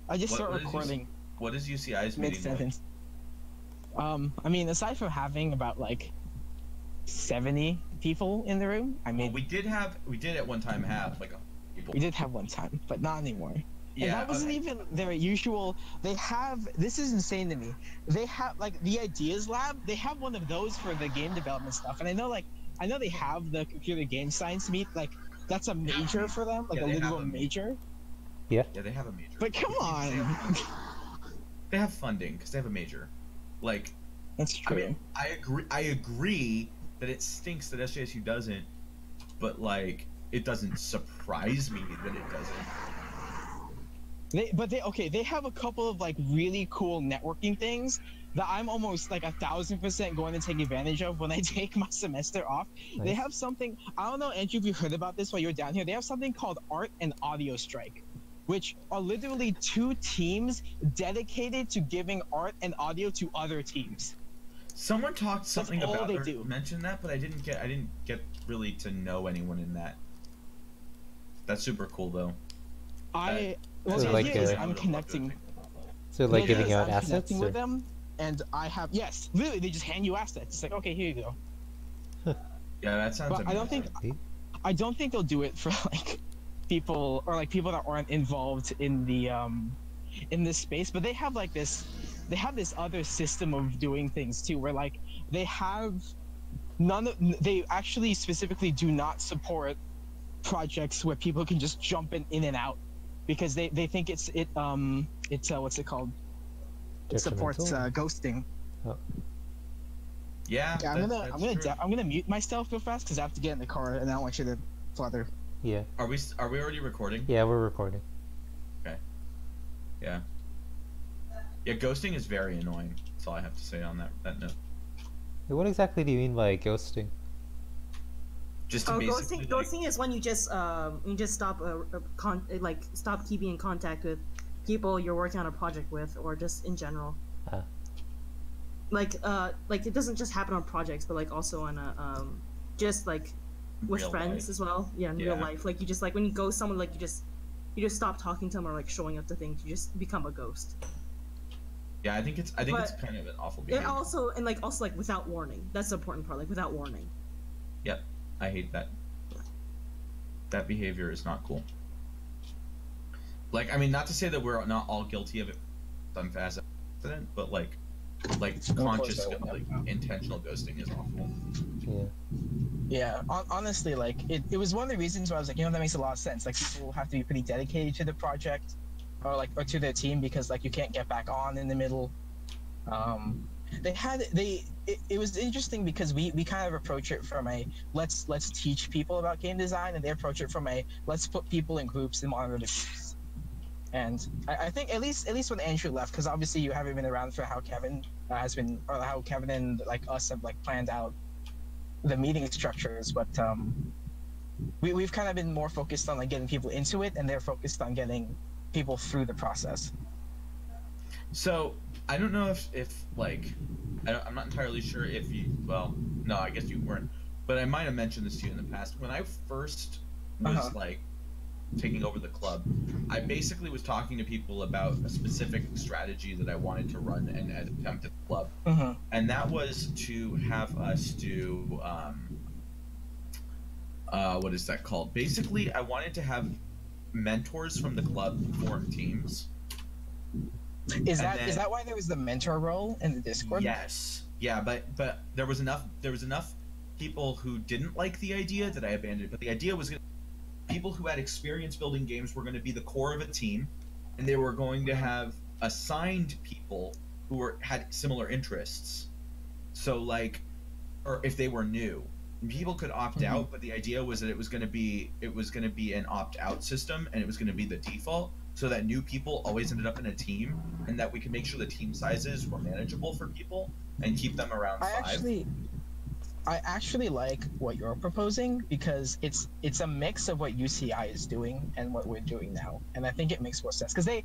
I just start recording. What is UCI's meeting mid-sentence. I mean, aside from having about like 70 people in the room, I mean, well, we did at one time have like people. We did have one time, but not anymore. Yeah, and that wasn't even their usual. They have, this is insane to me. They have like the Ideas Lab. They have one of those for the game development stuff, and I know they have the computer game science meet. Like that's a major for them, like a literal major. Yeah. Yeah, they have a major. But come on. They have funding because they have a major. Like, that's true. I mean, I agree that it stinks that SJSU doesn't, but like, it doesn't surprise me that it doesn't. They have a couple of like really cool networking things that I'm almost like 1,000% going to take advantage of when I take my semester off. Nice. They have something, I don't know, Andrew, if you heard about this while you were down here. They have something called Art and Audio Strike, which are literally 2 teams dedicated to giving art and audio to other teams. Someone talked something about or mentioned that, but I didn't get really to know anyone in that. That's super cool though. The idea is I'm connecting. So like giving out assets? Connecting with them, and I have, yes, literally they just hand you assets. It's like, okay, here you go. Yeah, that sounds amazing. I don't think they'll do it for like people that aren't involved in the in this space, but they have like this other system of doing things too, where like they actually specifically do not support projects where people can just jump in and out, because they think it's what's it called? It supports ghosting. Oh. Yeah. I'm gonna mute myself real fast because I have to get in the car and I don't want you to flutter. Yeah. Are we already recording? Yeah, we're recording. Okay. Yeah. Yeah, ghosting is very annoying. That's all I have to say on that note. Hey, what exactly do you mean by ghosting? Just to ghosting is when you just stop stop keeping in contact with people you're working on a project with, or just in general. Like it doesn't just happen on projects, but like also on a just like with real friends life as well. Yeah, in real life. Like you just like when you ghost someone, like you just stop talking to them or like showing up to things. You just become a ghost. Yeah, I think it's kind of an awful behavior. It also without warning. That's the important part. Like without warning. Yep, I hate that. That behavior is not cool. Like, I mean, not to say that we're not all guilty of it, done fast accident, but like conscious, like intentional ghosting is awful. Yeah. Honestly, like it was one of the reasons why I was like, that makes a lot of sense. Like people have to be pretty dedicated to the project, or to their team, because like you can't get back on in the middle. It was interesting because we kind of approach it from a let's teach people about game design, and they approach it from a let's put people in groups and monitor the groups. And I think at least when Andrew left, because obviously you haven't been around for how Kevin has been, or how Kevin and like us have like planned out the meeting structures, but we've kind of been more focused on like getting people into it, and they're focused on getting people through the process. So I don't know if like I'm not entirely sure if you, well, no, I guess you weren't, but I might have mentioned this to you in the past. When I first was like taking over the club, I basically was talking to people about a specific strategy that I wanted to run and attempt at the club, and that was to have us do what is that called? Basically, I wanted to have mentors from the club form teams. Is that why there was the mentor role in the Discord? Yes. Yeah, but there was enough people who didn't like the idea that I abandoned. But the idea was people who had experience building games were going to be the core of a team, and they were going to have assigned people who had similar interests. So like, or if they were new, people could opt out, but the idea was that it was going to be an opt-out system, and it was going to be the default, so that new people always ended up in a team, and that we could make sure the team sizes were manageable for people and keep them around 5. I actually like what you're proposing, because it's a mix of what UCI is doing and what we're doing now, and I think it makes more sense, because they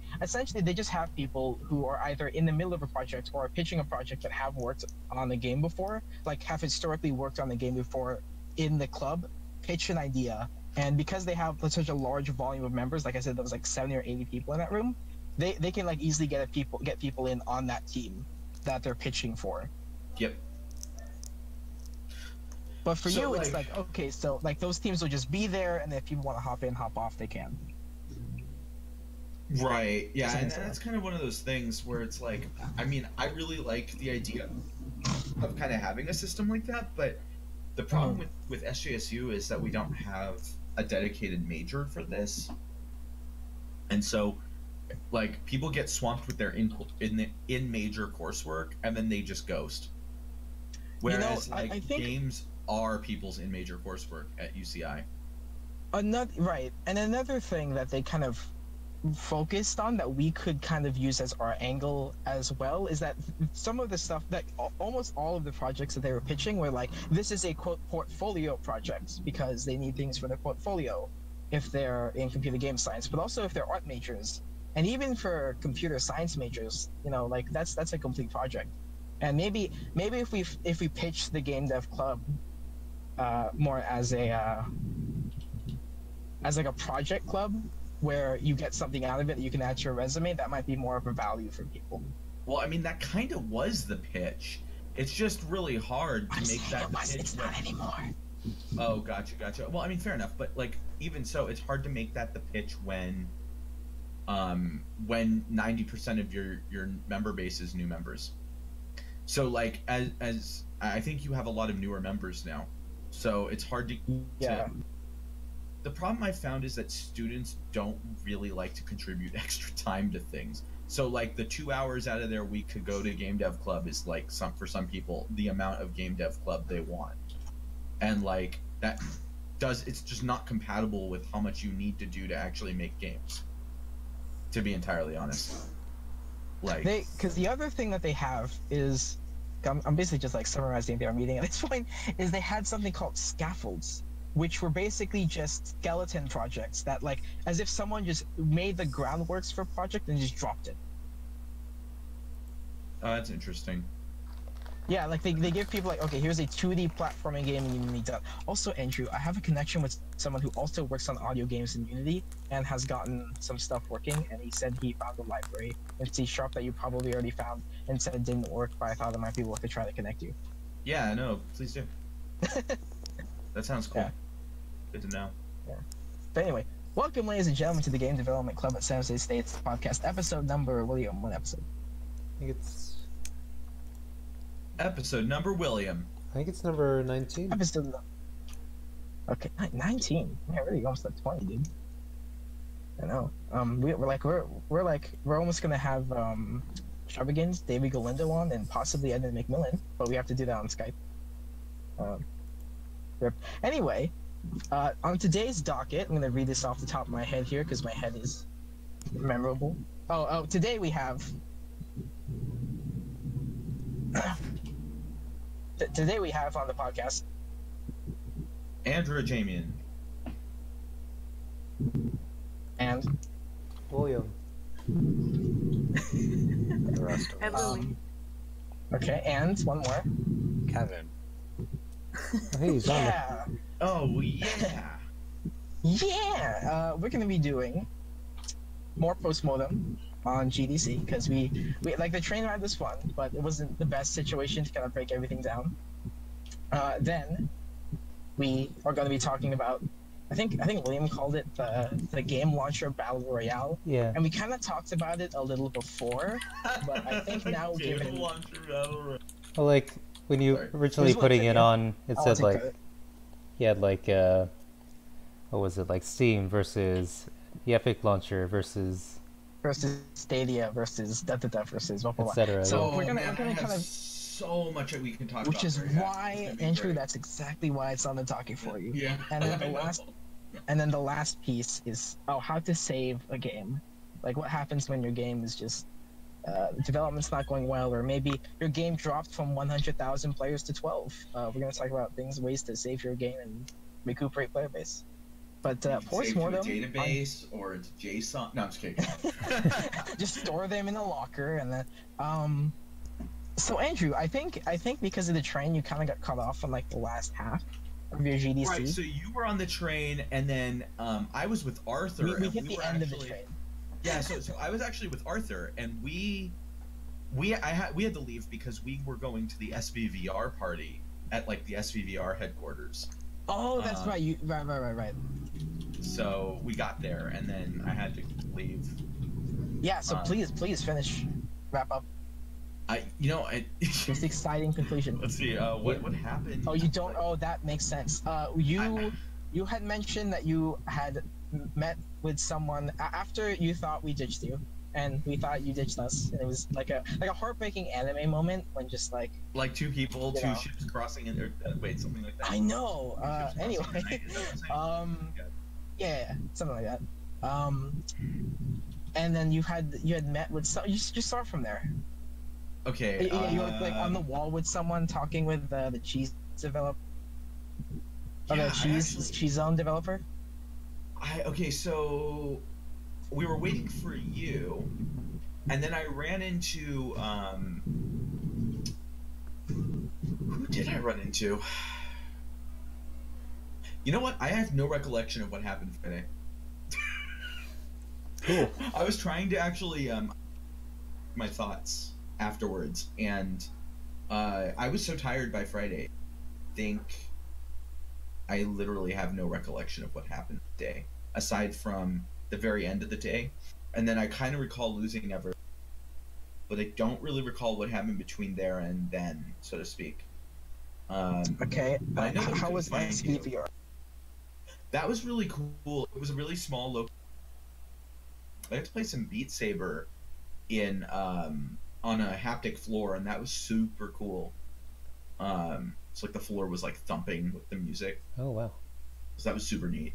just have people who are either in the middle of a project or pitching a project that have worked on the game before, like have historically worked on the game before in the club, pitch an idea, and because they have such a large volume of members, like I said, there was like 70 or 80 people in that room, they can like easily get people in on that team that they're pitching for. Yep. But for So, you, it's like- like, okay, so like those teams will just be there, and if people want to hop in, hop off, they can. Right. Yeah, Doesn't and make that's sense. kind of one of those things where it's like, I mean, I really like the idea of kind of having a system like that, but the problem with SJSU is that we don't have a dedicated major for this, and so like people get swamped with their in major coursework, and then they just ghost. Whereas I think games are people's in major coursework at UCI. another thing that they kind of focused on that we could kind of use as our angle as well is that some of the stuff that almost all of the projects that they were pitching were like, this is a quote portfolio project because they need things for their portfolio if they're in computer game science, but also if they're art majors, and even for computer science majors, like that's a complete project. And maybe if we pitch the game dev club more as a as like a project club where you get something out of it that you can add to your resume, that might be more of a value for people. Well, I mean, that kind of was the pitch. It's just really hard to make that the pitch. It's not anymore. Oh, gotcha. Well, I mean, fair enough, but like even so, it's hard to make that the pitch when 90% of your member base is new members. So like as I think you have a lot of newer members now, so it's hard to Yeah. The problem I found is that students don't really like to contribute extra time to things. So like the 2 hours out of their week to go to game dev club is like for some people the amount of game dev club they want, and like it's just not compatible with how much you need to do to actually make games. To be entirely honest, like because the other thing that they have is, I'm basically just like summarizing their meeting at this point, is they had something called scaffolds, which were basically just skeleton projects that, like, as if someone just made the groundworks for a project and just dropped it. oh, that's interesting. Yeah, like they give people like, okay, here's a 2D platforming game in Unity. Also, Andrew, I have a connection with someone who also works on audio games in Unity and has gotten some stuff working, and he said he found a library in C# that you probably already found and said it didn't work, but I thought it might be worth to try to connect you. Yeah, no, please do. That sounds cool. Yeah. Good to know. But anyway, welcome, ladies and gentlemen, to the Game Development Club at San Jose State's podcast, episode number, William, what episode? I think it's Episode number William. number 19. Episode okay, 19. Yeah, really almost like 20, dude. I know. We're almost gonna have Shabagins, David Galindo on, and possibly Edmund McMillan, but we have to do that on Skype. Anyway, on today's docket, I'm gonna read this off the top of my head here because my head is memorable. Today we have. Today we have on the podcast Andrew Jamian. and William. The rest of And us. Lily. okay, and one more. Kevin. Oh, hey, he's on there. Yeah, Oh yeah. yeah. We're gonna be doing more postmortem on GDC because we like the train ride was fun, but it wasn't the best situation to kind of break everything down. Then we are going to be talking about, I think William called it the game launcher battle royale, Yeah. and we kind of talked about it a little before, but I think now given Well, like when you Sorry. originally Here's what putting I it think. on, it I'll said take like credit. you had like what was it, like Steam versus the Epic launcher versus versus Stadia versus versus blah blah blah. etc. So Oh, we're gonna man, I kind have of, so much that we can talk which about. is there, yeah. why, It's gonna be Andrew, great. that's exactly why it's on the docket for you. Yeah. And then the I know. last piece is how to save a game. Like what happens when your game is just development's not going well, or maybe your game dropped from 100,000 players to 12. We're gonna talk about ways to save your game and recuperate player base. But You can save to a postmortem, database or it's JSON. No, I'm just kidding. just store them in a locker, and then so Andrew, I think because of the train, you kind of got cut off on like the last half of your GDC. Right, so you were on the train, and then I was with Arthur. we and hit the were end of the actually- train. Yeah, so I was actually with Arthur, and we had to leave because we were going to the SVVR party at like the SVVR headquarters. Oh, that's right. Right. So we got there, and then I had to leave. Yeah. So please finish, wrap up this exciting conclusion. Let's see. What happened? Oh, you don't. Oh, that makes sense. You had mentioned that you had met with someone after you thought we ditched you, and we thought you ditched us. And it was like a heartbreaking anime moment when just like two people, two ships crossing in there. Wait, something like that. I know. Anyway, yeah, something like that. And then you had met with some. You just start from there. Okay. You were like on the wall with someone talking with the cheese developer. Yeah, the cheese zone developer. Okay, so we were waiting for you, and then I ran into who did I run into? You know what? I have no recollection of what happened Friday. Cool. I was trying to actually my thoughts afterwards, and I was so tired by Friday. I think I literally have no recollection of what happened today, aside from the very end of the day, and then I kind of recall losing Ever, but I don't really recall what happened between there and then, so to speak. Okay. But I know how was SVVR? That was really cool. It was a really small local. I had to play some Beat Saber in on a haptic floor, and that was super cool. It's like the floor was like thumping with the music. Oh wow! So that was super neat.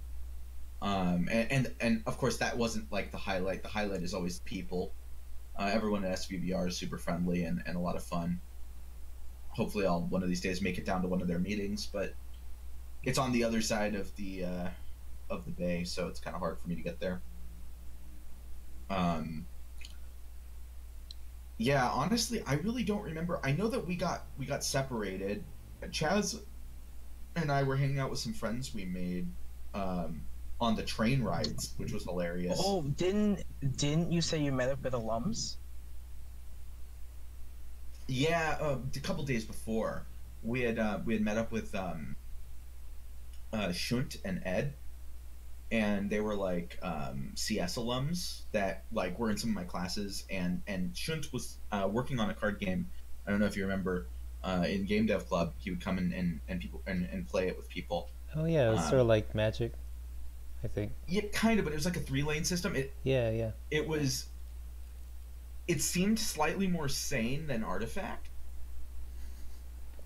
And of course that wasn't like the highlight. The highlight is always people. Everyone at SVBR is super friendly and a lot of fun. Hopefully, I'll one of these days make it down to one of their meetings, but it's on the other side of the bay, so it's kind of hard for me to get there. Yeah, honestly, I really don't remember. I know that we got separated. Chaz and I were hanging out with some friends we made on the train rides, which was hilarious. Oh, didn't you say you met up with alums? Yeah, a couple days before we had met up with Shunt and Ed, and they were like CS alums that like were in some of my classes, and Shunt was working on a card game. I don't know if you remember. In Game Dev Club, he would come and people and play it with people. Oh yeah, it was sort of like Magic, I think. Yeah, kind of, but it was like a 3-lane system. Yeah. It seemed slightly more sane than Artifact.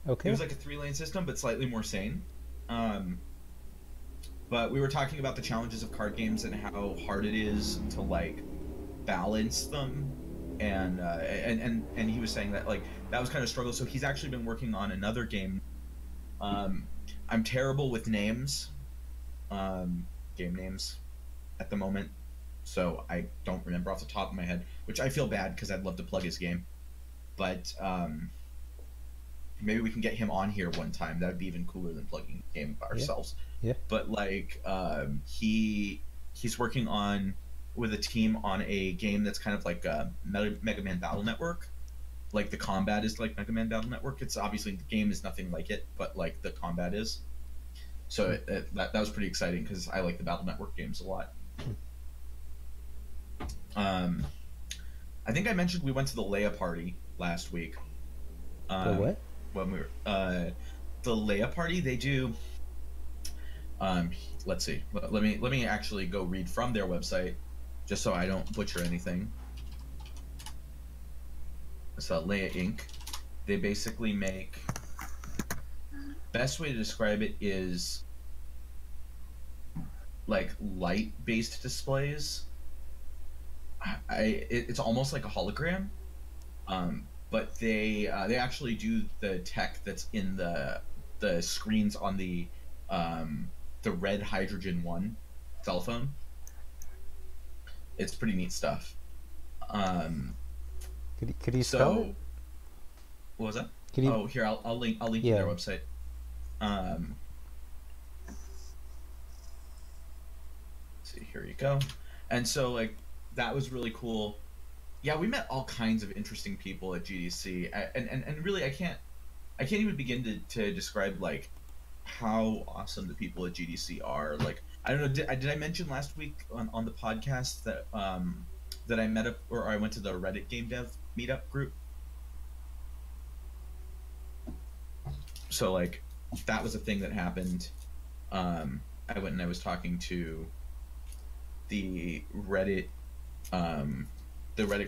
Okay. It was like a 3-lane system, but slightly more sane. But we were talking about the challenges of card games and how hard it is to like balance them. And he was saying that like that was kind of a struggle. So he's actually been working on another game. I'm terrible with names, game names, at the moment, so I don't remember off the top of my head. Which I feel bad because I'd love to plug his game, but maybe we can get him on here one time. That would be even cooler than plugging the game ourselves. Yeah. But like he's working on. With a team on a game that's kind of like Mega Man Battle Network. Like the combat is like Mega Man Battle Network. It's obviously the game is nothing like it, but like the combat is. So that was pretty exciting because I like the Battle Network games a lot. I think I mentioned we went to the Leia party last week. The what? When we were the Leia party, they do. Let's see. Let me actually go read from their website. Just so I don't butcher anything. So Leia Inc. They basically make. Best way to describe it is like light-based displays. It's almost like a hologram, but they actually do the tech that's in the screens on the red Hydrogen 1 cell phone. It's pretty neat stuff. Could you spell it? What was that? Oh, here I'll link to their website. Let's see, here you go. And so like that was really cool. Yeah, we met all kinds of interesting people at GDC, and really, I can't even begin to describe like how awesome the people at GDC are. Like, I don't know, did I mention last week on the podcast that that I met up, or I went to the Reddit game dev meetup group? So like, that was a thing that happened. I went and I was talking to the Reddit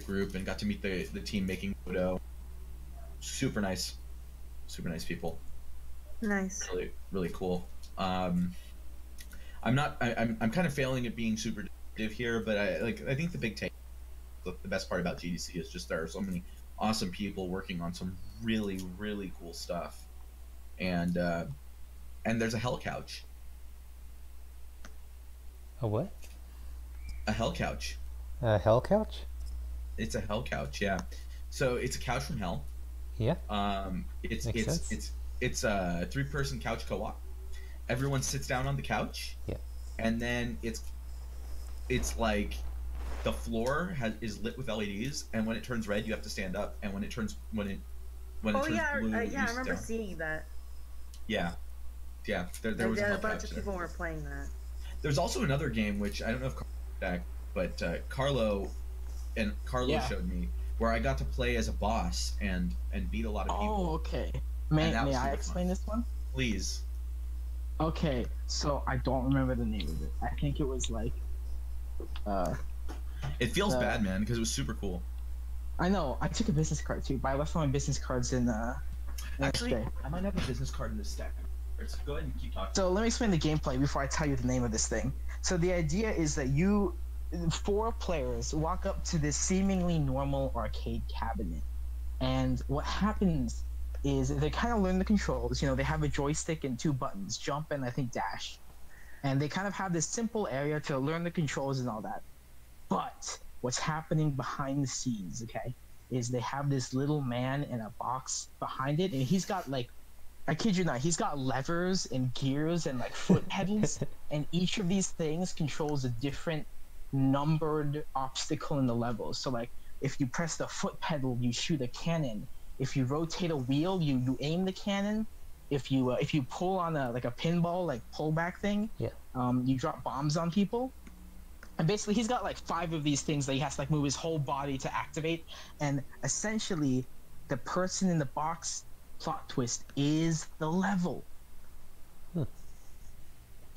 group and got to meet the team making Odo. Super nice people. Nice. Really, really cool. I'm kind of failing at being super descriptive here, but I think the big take, the best part about GDC is just there are so many awesome people working on some really, really cool stuff, and there's a hell couch. A what? A hell couch. A hell couch? It's a hell couch, yeah. So it's a couch from hell. Yeah. It's Makes sense. it's a 3-person couch co-op. Everyone sits down on the couch. Yeah. And then it's like the floor is lit with LEDs, and when it turns red, you have to stand up, and when it turns blue, yeah, I you remember sit down. seeing that. Yeah. There was a a bunch of there. people were playing that. There's also another game which I don't know if Carlo back, but Carlo Yeah. showed me, where I got to play as a boss and beat a lot of people. Oh, okay. May that was I super explain fun. this one? Please. Okay, so I don't remember the name of it. I think it was like, It feels bad, man, because it was super cool. I know, I took a business card too, but I left all my business cards in Actually, stay. I might have a business card in this stack. Let's go ahead and keep talking. So let me explain the gameplay before I tell you the name of this thing. So the idea is that 4 players walk up to this seemingly normal arcade cabinet, and what happens is they kind of learn the controls. You know, they have a joystick and 2 buttons, jump and I think dash, and they kind of have this simple area to learn the controls and all that. But what's happening behind the scenes, okay, is they have this little man in a box behind it, and he's got like, I kid you not, he's got levers and gears and like foot pedals, and each of these things controls a different numbered obstacle in the level. So like, if you press the foot pedal, you shoot a cannon. If you rotate a wheel, you aim the cannon. If you pull on a pinball like pullback thing, Yeah. You drop bombs on people. And basically, he's got like 5 of these things that he has to like move his whole body to activate. And essentially, the person in the box, plot twist, is the level.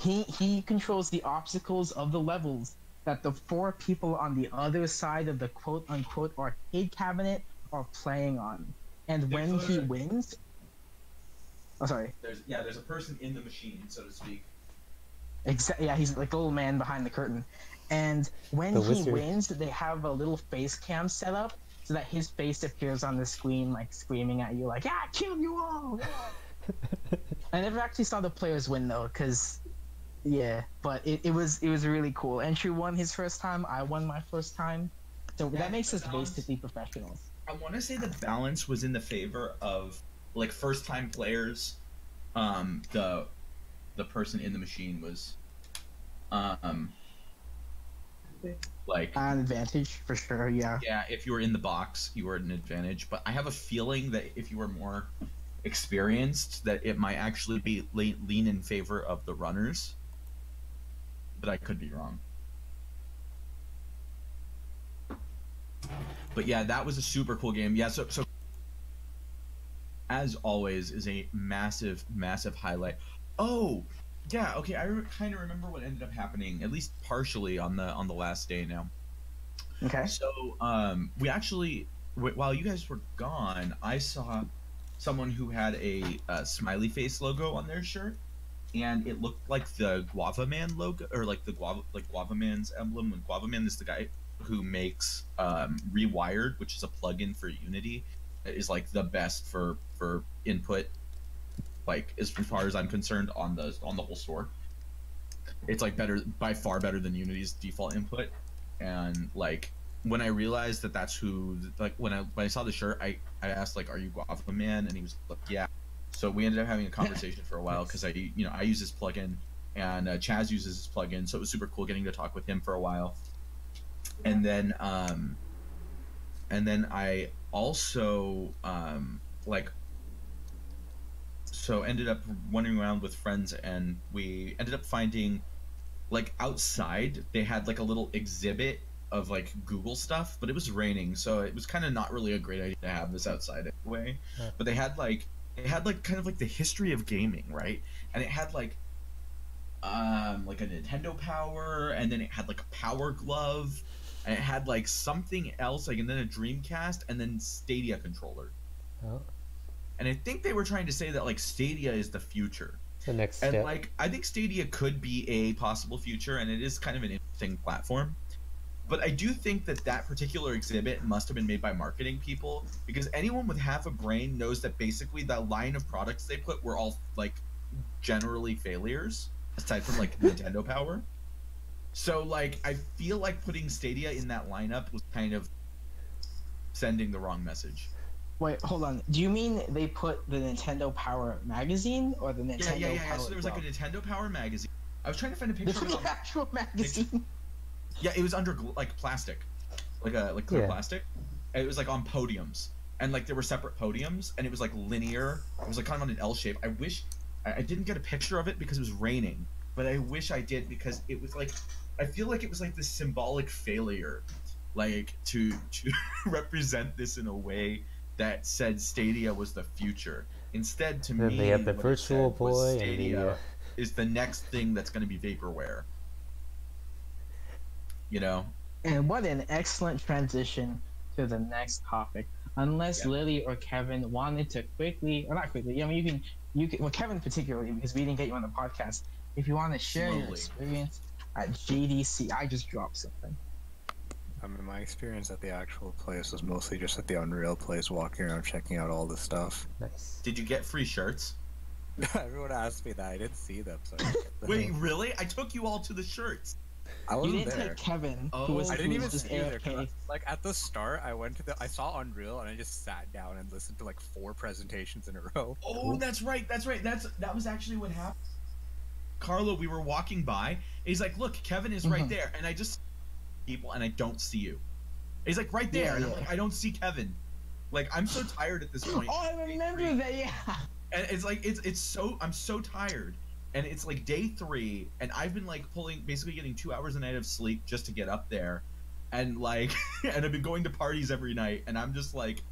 He controls the obstacles of the levels that the 4 people on the other side of the quote unquote arcade cabinet are playing on. And when he wins, oh sorry. There's a person in the machine, so to speak. Yeah, he's like the little man behind the curtain. And when The he wizard. wins, they have a little face cam set up so that his face appears on the screen, like screaming at you, like, "Ah, kill you all!" I never actually saw the players win though, because yeah, but it was really cool. Entry won his first time. I won my first time. So that makes us basically professionals. I want to say the balance was in the favor of like first time players. The person in the machine was like An advantage for sure. Yeah. yeah, if you were in the box, you were at an advantage. But I have a feeling that if you were more experienced, that it might actually be lean in favor of the runners. But I could be wrong. But yeah, that was a super cool game. Yeah, so as always is a massive highlight. Oh, yeah, okay, I kind of remember what ended up happening, at least partially on the last day now. Okay. So, we actually, while you guys were gone, I saw someone who had a smiley face logo on their shirt, and it looked like the Guava Man logo, or like the Guava Man's emblem. When Guava Man is the guy who makes Rewired, which is a plugin for Unity, that is like the best for input, like as far as I'm concerned, on the whole store. It's like by far better than Unity's default input. And like when I realized that that's who, like when I saw the shirt, I asked like, "Are you Guava Man?" And he was like, "Yeah." So we ended up having a conversation for a while because I use his plugin, and Chaz uses his plugin, so it was super cool getting to talk with him for a while. and then I also like so ended up wandering around with friends, and we ended up finding like outside they had like a little exhibit of like Google stuff, but it was raining, so it was kind of not really a great idea to have this outside anyway. Huh. But they had like kind of like the history of gaming, right? And it had like a Nintendo Power, and then it had like a Power Glove, and it had like something else, like, and then a Dreamcast, and then Stadia controller. Oh, And I think they were trying to say that like Stadia is the future. the next And step. like I think Stadia could be a possible future, and it is kind of an interesting platform. But I do think that that particular exhibit must have been made by marketing people, because anyone with half a brain knows that basically the line of products they put were all like generally failures, aside from like Nintendo Power. So like I feel like putting Stadia in that lineup was kind of sending the wrong message. Wait, hold on. Do you mean they put the Nintendo Power magazine or the Nintendo Yeah. Power? So there was like a Nintendo Power magazine. I was trying to find a the picture of it. actual magazine. Yeah, it was under like plastic, like clear Yeah. plastic. And it was like on podiums, and like there were separate podiums, and it was like linear. It was like kind of on an L shape. I wish I didn't get a picture of it because it was raining, but I wish I did, because it was like I feel like it was like this symbolic failure, like to represent this in a way that said Stadia was the future. Instead, to Then me, they have the what it Virtual said was Boy and Stadia the, is the next thing that's going to be vaporware. You know. And what an excellent transition to the next topic. Unless Yeah. Lily or Kevin wanted to quickly, or not quickly, I mean, you can, well, Kevin particularly, because we didn't get you on the podcast. If you want to share your Slowly. experience at JDC, I just dropped something. I mean, my experience at the actual place was mostly just at the Unreal place, walking around checking out all the stuff. nice. Did you get free shirts? Everyone asked me that. I didn't see them, so I didn't get them. Wait, really? I took you all to the shirts. I You wasn't didn't there. take Kevin, Oh. who was, I who didn't was even just see you there. 'Cause AFK. like at the start, I saw Unreal and I just sat down and listened to like 4 presentations in a row. Oh, that's right. That was actually what happened. Carlo, we were walking by. And he's like, "Look, Kevin is right Mhm. there," and I just people, and I don't see you. He's like, "Right there," Yeah, and I'm yeah. like, "I don't see Kevin." Like, I'm so tired at this point. Oh, I remember that, yeah. And it's like it's so I'm so tired, and it's like day 3, and I've been like basically getting 2 hours a night of sleep just to get up there, and like and I've been going to parties every night, and I'm just like,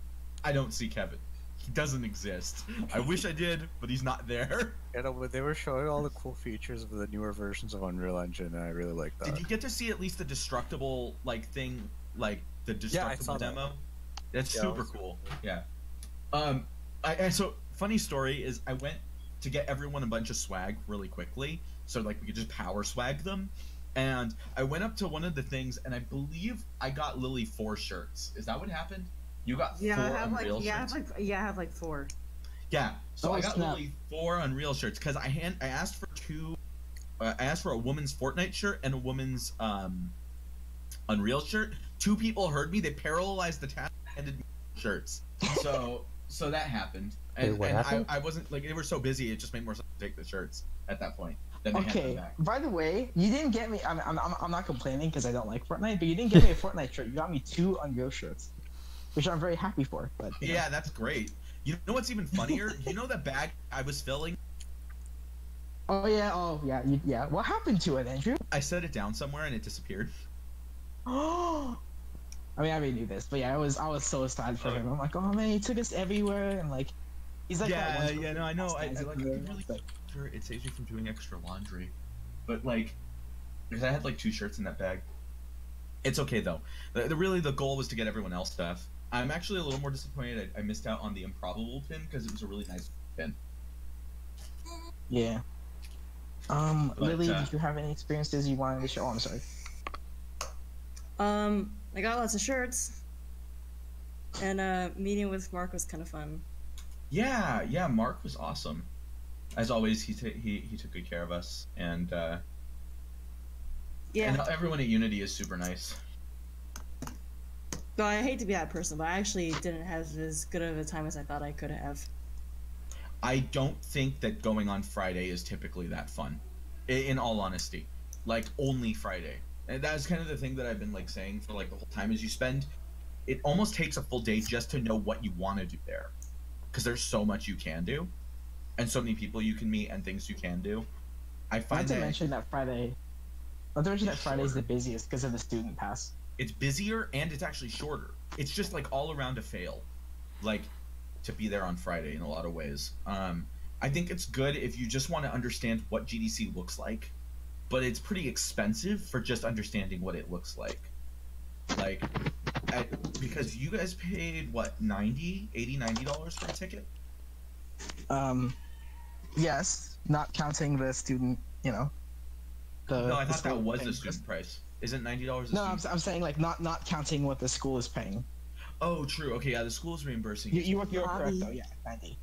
I don't see Kevin. He doesn't exist. I wish I did, but he's not there. You know, but they were showing all the cool features of the newer versions of Unreal Engine, and I really liked that. Did you get to see at least the destructible like thing, like the destructible saw that. demo? That's Yeah, super it was cool. Yeah. So funny story is I went to get everyone a bunch of swag really quickly, so like we could just power swag them. And I went up to one of the things, and I believe I got Lily 4 shirts. Is that what happened? You got 4 Unreal shirts. I have like 4. Yeah. So Oh, I got snap. Lily 4 Unreal shirts because I asked for 2. I asked for a woman's Fortnite shirt and a woman's Unreal shirt. 2 people heard me. They parallelized the task and handed me shirts. So that happened. And, Wait, what and happened? I wasn't like they were so busy. It just made more sense to take the shirts at that point. Then they handed them Okay, back. by the way, you didn't get me. I'm not complaining because I don't like Fortnite, but you didn't get me a Fortnite shirt. You got me 2 Unreal shirts, which I'm very happy for. But you know. Yeah, that's great. You know what's even funnier? You know that bag I was filling? Oh yeah. Yeah. What happened to it, Andrew? I set it down somewhere and it disappeared. Oh. I mean, I already knew this, but yeah, I was so sad for him. I'm like, oh man, he took us everywhere, and like, he's like, that one Yeah, no, I know. I person like. I that's could really like, sure it saves you from doing extra laundry, but like, because I had like 2 shirts in that bag. It's okay though. The goal was to get everyone else stuff. I'm actually a little more disappointed. I missed out on the improbable pin because it was a really nice pin. yeah. But, Lily, did you have any experiences you wanted to share? Oh, I'm sorry. I got lots of shirts, and meeting with Mark was kind of fun. Yeah. Mark was awesome. As always, he took good care of us, and Yeah, and everyone at Unity is super nice. no, I hate to be that person, but I actually didn't have as good of a time as I thought I could have. I don't think that going on Friday is typically that fun. In all honesty, like only Friday. And that's kind of the thing that I've been like saying for like the whole time is it almost takes a full day just to know what you want to do there, because there's so much you can do, and so many people you can meet and things you can do. I find Not to mention that Friday. Not to mention that Friday's the busiest because of the student pass. It's busier and it's actually shorter. It's just like all around a fail, like to be there on Friday in a lot of ways. I think it's good if you just want to understand what GDC looks like, but it's pretty expensive for just understanding what it looks like. Like, because you guys paid what, $90 for a ticket? Yes, not counting the student, No, I thought that was the student price. Isn't $90? No, I'm saying like not counting what the school is paying. Oh, true. Okay, yeah, the school is reimbursing. You were correct though. Yeah, 90.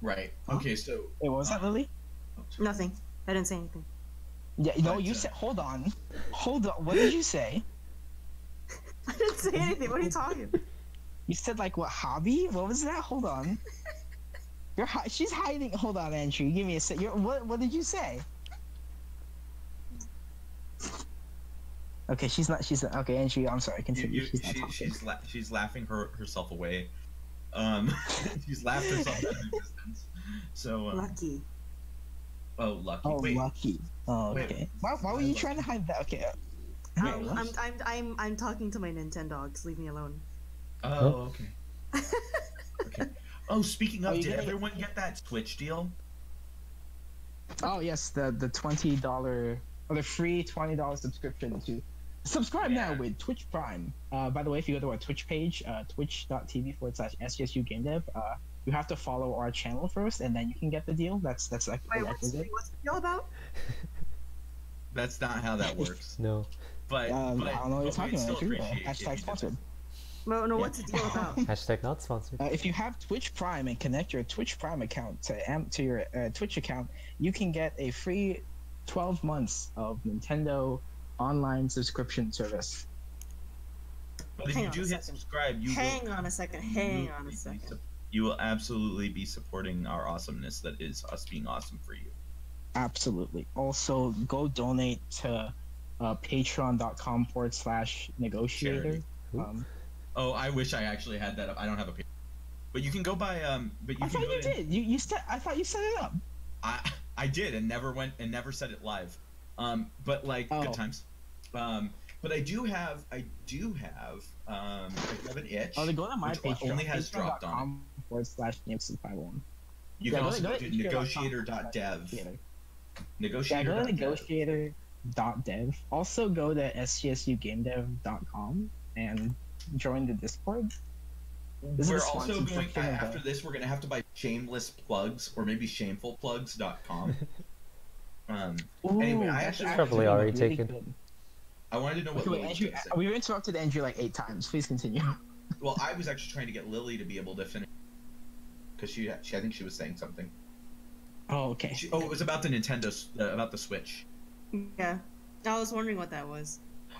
Right. Huh? Okay, so. Wait, what was that, Lily? Nothing. I didn't say anything. Yeah, no, you said. Hold on. What did you say? I didn't say anything. What are you talking? You said like what hobby? What was that? Hold on. She's hiding. Hold on, Andrew. Give me a sec. What did you say? Okay, she's not. Okay, Andrew. I'm sorry. Continue. She's laughing herself away. She's laughed herself out of existence. So Lucky. Oh, lucky. Oh, Wait. lucky. Oh, okay. Wait, why were you trying to hide that? Okay. I'm talking to my Nintendogs. Leave me alone. Oh, okay. Okay. Oh, speaking of, you did getting- everyone get that Switch deal? Oh yes, the $20 or the free $20 subscription to subscribe now with Twitch Prime. By the way, if you go to our Twitch page, twitch.tv/SJSU Game Dev, you have to follow our channel first, and then you can get the deal. That's like Wait, the what's requisite. the deal about? That's not how that works. No. But I don't know what you're we'd talking still about. Andrew. appreciate if you Hashtag did sponsored. No, what's the deal about? Hashtag not sponsored. If you have Twitch Prime and connect your Twitch Prime account to your Twitch account, you can get a free 12 months of Nintendo online subscription service. But if Hang you on do a hit second. subscribe, Hang on a second. You will absolutely be supporting our awesomeness that is us being awesome for you. Absolutely. Also, go donate to patreon.com/negotiator. Oh, I wish I actually had that up. I don't have a page. But you can go by but you I can thought go you did. You said. I thought you set it up. I did and never said it live. But like good times. But I do have I have an itch. Oh, they go to my which Patreon. only has dropped on /NamesC51. You can also go to negotiator.dev. Yeah, go to negotiator.dev. Also go to sjsugamedev.com and join the Discord. We're also going after this. We're going to have to buy shameless plugs or maybe shamefulplugs.com. Anyway, I actually probably already really taken. good. I wanted to know what Okay, Lily was Andrew, gonna say. we've interrupted Andrew like 8 times. Please continue. Well, I was actually trying to get Lily to be able to finish because I think she was saying something. Oh, okay. It was about the Nintendo, about the Switch. Yeah, I was wondering what that was.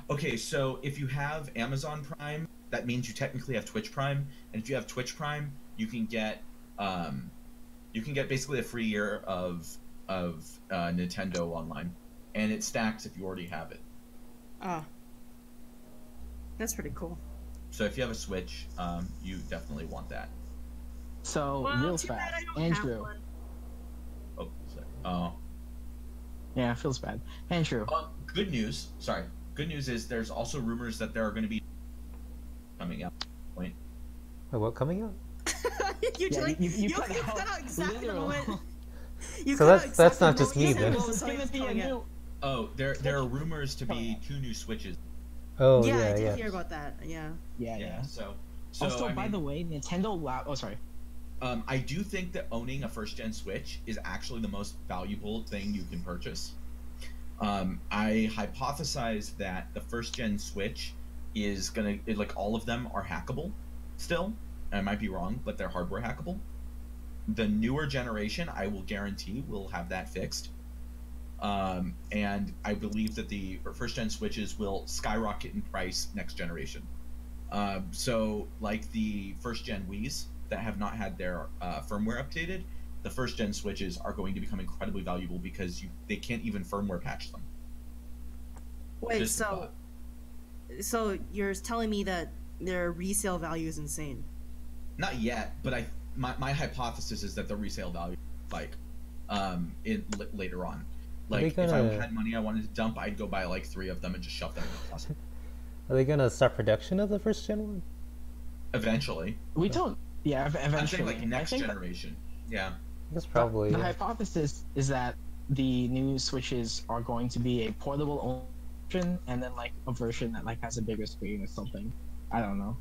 Okay, so if you have Amazon Prime, that means you technically have Twitch Prime, and if you have Twitch Prime, you can get basically a free year of Nintendo Online, and it stacks if you already have it. Ah, that's pretty cool. So if you have a Switch, you definitely want that. So, Well, real too bad fast, I don't have Andrew. one. Oh, sorry. Oh. Yeah, it feels bad. Andrew. Good news. Sorry. Good news is there's also rumors that there are going to be coming out. Point. Wait, what coming out? you Yeah, like, you cut cut out out exactly the literal. moment. You So cut out that's exactly not the just moment me you then. said, "Well, This is something's gonna be a coming out." new. Oh, there are rumors to be 2 new Switches. Oh Yeah, I yeah, did yeah. hear about that. Yeah. Yeah. So Also, I by mean, the way, Nintendo Lab. Oh, sorry. I do think that owning a first-gen Switch is actually the most valuable thing you can purchase. I hypothesize that the first-gen Switch is like all of them are hackable still. I might be wrong, but they're hardware hackable. The newer generation, I will guarantee, will have that fixed. And I believe that the first-gen Switches will skyrocket in price next generation. So, like the first-gen Wiis that have not had their firmware updated, the first-gen Switches are going to become incredibly valuable because they can't even firmware patch them. Wait, Just a thought. so you're telling me that their resale value is insane? Not yet, but my hypothesis is that the resale value, like, later on, like if I had money I wanted to dump, I'd go buy like 3 of them and just shove them in the closet. Are they gonna start production of the first gen one? Eventually. We don't. Yeah, eventually. I'm saying like next generation. Yeah. That's probably. The hypothesis is that the new Switches are going to be a portable version, and then like a version that like has a bigger screen or something. I don't know.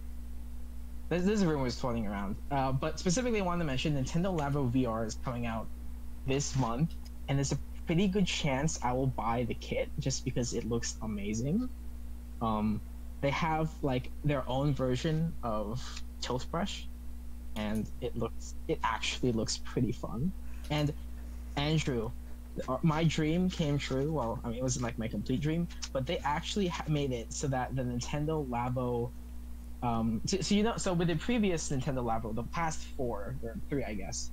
There's rumors floating around. But specifically, I wanted to mention Nintendo Labo VR is coming out this month, and there's a pretty good chance I will buy the kit just because it looks amazing. They have like their own version of Tilt Brush, and it actually looks pretty fun. And Andrew, my dream came true. Well, I mean, it wasn't like my complete dream, but they actually made it so that the Nintendo Labo, so with the previous Nintendo Labo, the past 4 or 3, I guess,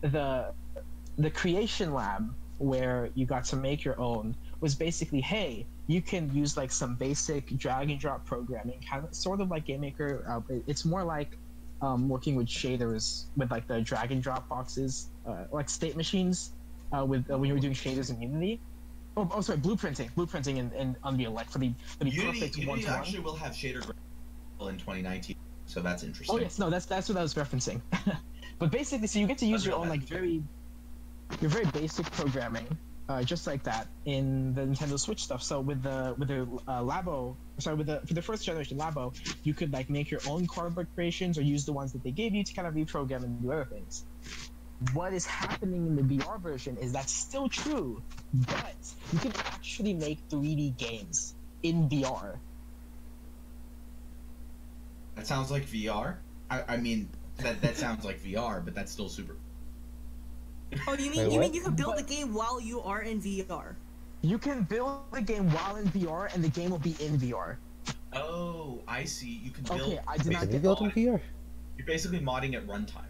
the creation lab where you got to make your own was basically, hey, you can use like some basic drag and drop programming, kind of sort of like Game Maker. It's more like working with shaders with like the drag and drop boxes, like state machines, when you were doing shaders in Unity. Oh, sorry, blueprinting in Unreal, like for the perfect Unity one-to-one. actually will have shader in 2019, so that's interesting. Oh yes, no, that's what I was referencing. But basically, so you get to use your own like very basic programming, just like that in the Nintendo Switch stuff. So with the Labo, for the first generation Labo, you could like make your own cardboard creations or use the ones that they gave you to kind of reprogram and do other things. What is happening in the VR version is that's still true, but you can actually make 3D games in VR. That sounds like VR. I mean, that sounds like VR, but that's still super. Oh, you mean you can build the game while you are in VR? You can build the game while in VR, and the game will be in VR. Oh, I see. You can build. Okay, I did not get built in VR. You're basically modding at runtime.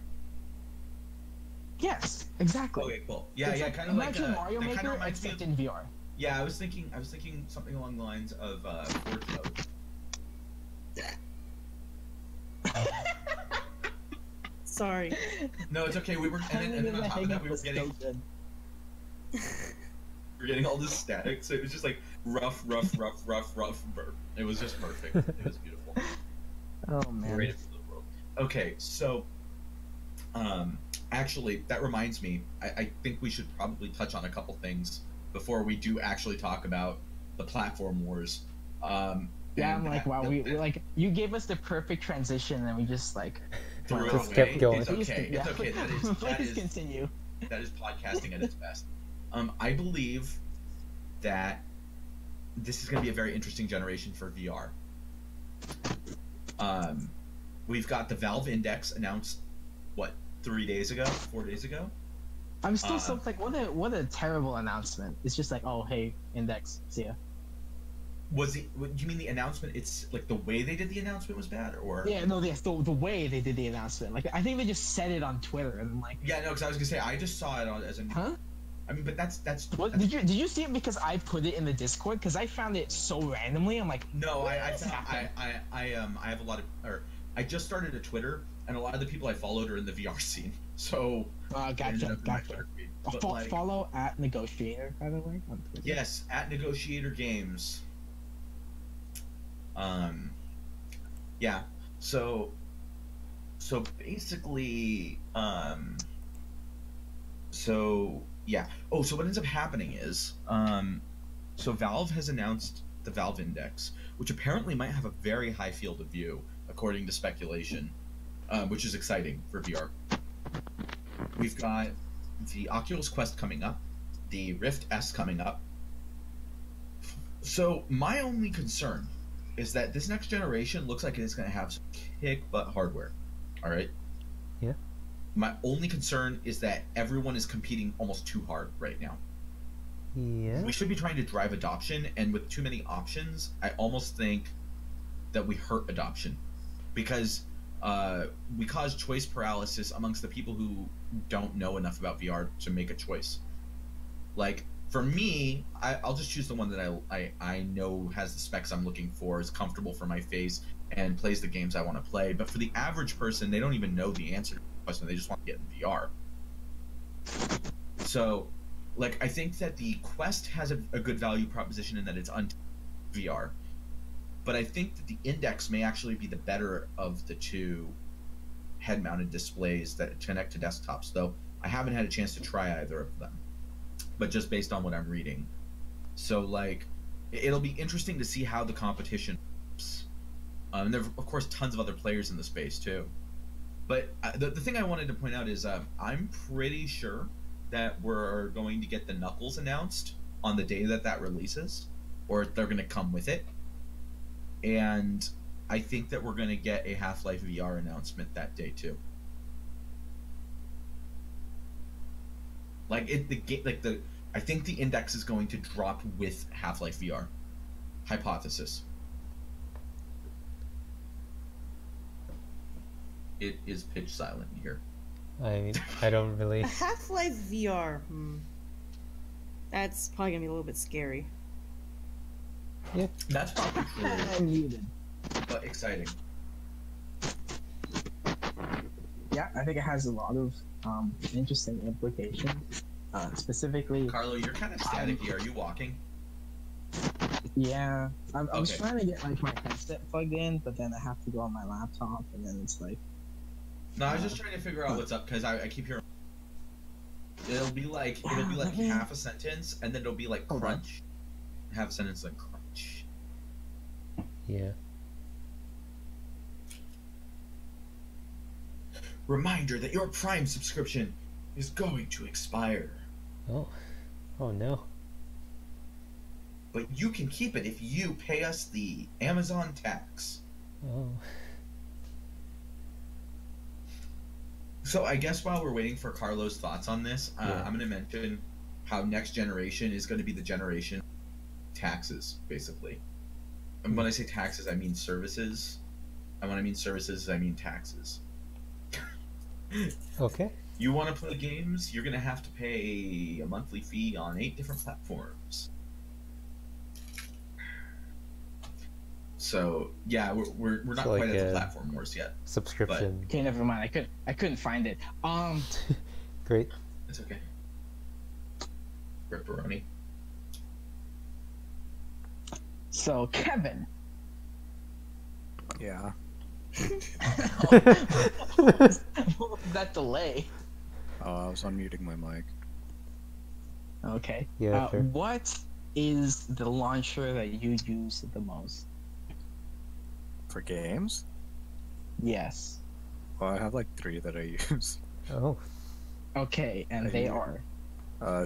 Yes, exactly. Okay, cool. Yeah, it's kind of like Mario Maker, except in VR. Yeah, I was thinking something along the lines of Fortnite. Sorry. No, it's okay. We were, and then on top of that, we were getting all this static, so it was just like rough. It was just perfect. It was beautiful. Oh man. Great for the world. Okay, so, actually, that reminds me. I think we should probably touch on a couple things before we do actually talk about the platform wars. Yeah, I'm like, wow, we like you gave us the perfect transition, and we just like threw it Just away. kept going. It's okay. Yeah. It's okay. Please continue. That is podcasting at its best. I believe that this is going to be a very interesting generation for VR. We've got the Valve Index announced, 4 days ago? I'm still so like, what a terrible announcement. It's just like, oh hey, Index, see ya. Do you mean the announcement? It's like the way they did the announcement was bad, or? Yeah, no, yes, the way they did the announcement. Like, I think they just said it on Twitter and like. Yeah, no, because I was gonna say I just saw it as a. Huh? I mean, but that's. What did you see it because I put it in the Discord? Because I found it so randomly. I'm like. No, I have a lot of, or I just started a Twitter, and a lot of the people I followed are in the VR scene. So. Gotcha. Like, follow at Negotiator, by the way, on Twitter. Yes, at Negotiator Games. Yeah. So basically, yeah. Oh, so what ends up happening is, so Valve has announced the Valve Index, which apparently might have a very high field of view, according to speculation, which is exciting for VR. We've got the Oculus Quest coming up, the Rift S coming up. So my only concern is that this next generation looks like it is going to have some kick-butt hardware. All right? Yeah. My only concern is that everyone is competing almost too hard right now. Yeah. We should be trying to drive adoption, and with too many options, I almost think that we hurt adoption. Because we cause choice paralysis amongst the people who don't know enough about VR to make a choice. Like, For me, I'll just choose the one that I know has the specs I'm looking for, is comfortable for my face, and plays the games I want to play. But for the average person, they don't even know the answer to the question. They just want to get in VR. So, like, I think that the Quest has a good value proposition in that it's VR. But I think that the Index may actually be the better of the two head-mounted displays that connect to desktops, though I haven't had a chance to try either of them. But just based on what I'm reading. So, like, it'll be interesting to see how the competition works. And there are, of course, tons of other players in the space, too. But the thing I wanted to point out is I'm pretty sure that we're going to get the Knuckles announced on the day that releases, or they're going to come with it. And I think that we're going to get a Half-Life VR announcement that day, too. Like I think the Index is going to drop with Half-Life VR. Hypothesis. It is pitch silent here. I don't really. Half-Life VR. That's probably gonna be a little bit scary. Yeah. That's probably true, I'm muted. but exciting. Yeah, I think it has a lot of interesting implications. Specifically, Carlo, you're kind of staticky. Are you walking? yeah, I was Okay. trying to get like my headset plugged in, but then I have to go on my laptop, and then it's like, No, I was just trying to figure out what's up because I keep hearing. It'll be like half a sentence, and then it'll be like Hold on. crunch. Half a sentence like crunch. Yeah. Reminder that your Prime subscription is going to expire, Oh. Oh no. but you can keep it if you pay us the Amazon tax. Oh. So I guess while we're waiting for Carlo's thoughts on this, Yeah. I'm going to mention how next generation is going to be the generation taxes, basically. And when I say taxes, I mean services. And when I mean services, I mean taxes. Okay. You want to play games, you're going to have to pay a monthly fee on 8 different platforms. So, yeah, we're not So, like, quite at the platform wars yet. Subscription. okay, never mind. I couldn't find it. Great. It's okay. Ripperoni. So Kevin, Yeah. what was that delay? Oh, I was unmuting my mic. Okay. Yeah, sure. What is the launcher that you use the most? For games? Yes. Well, I have like 3 that I use. Oh. Okay, and they are.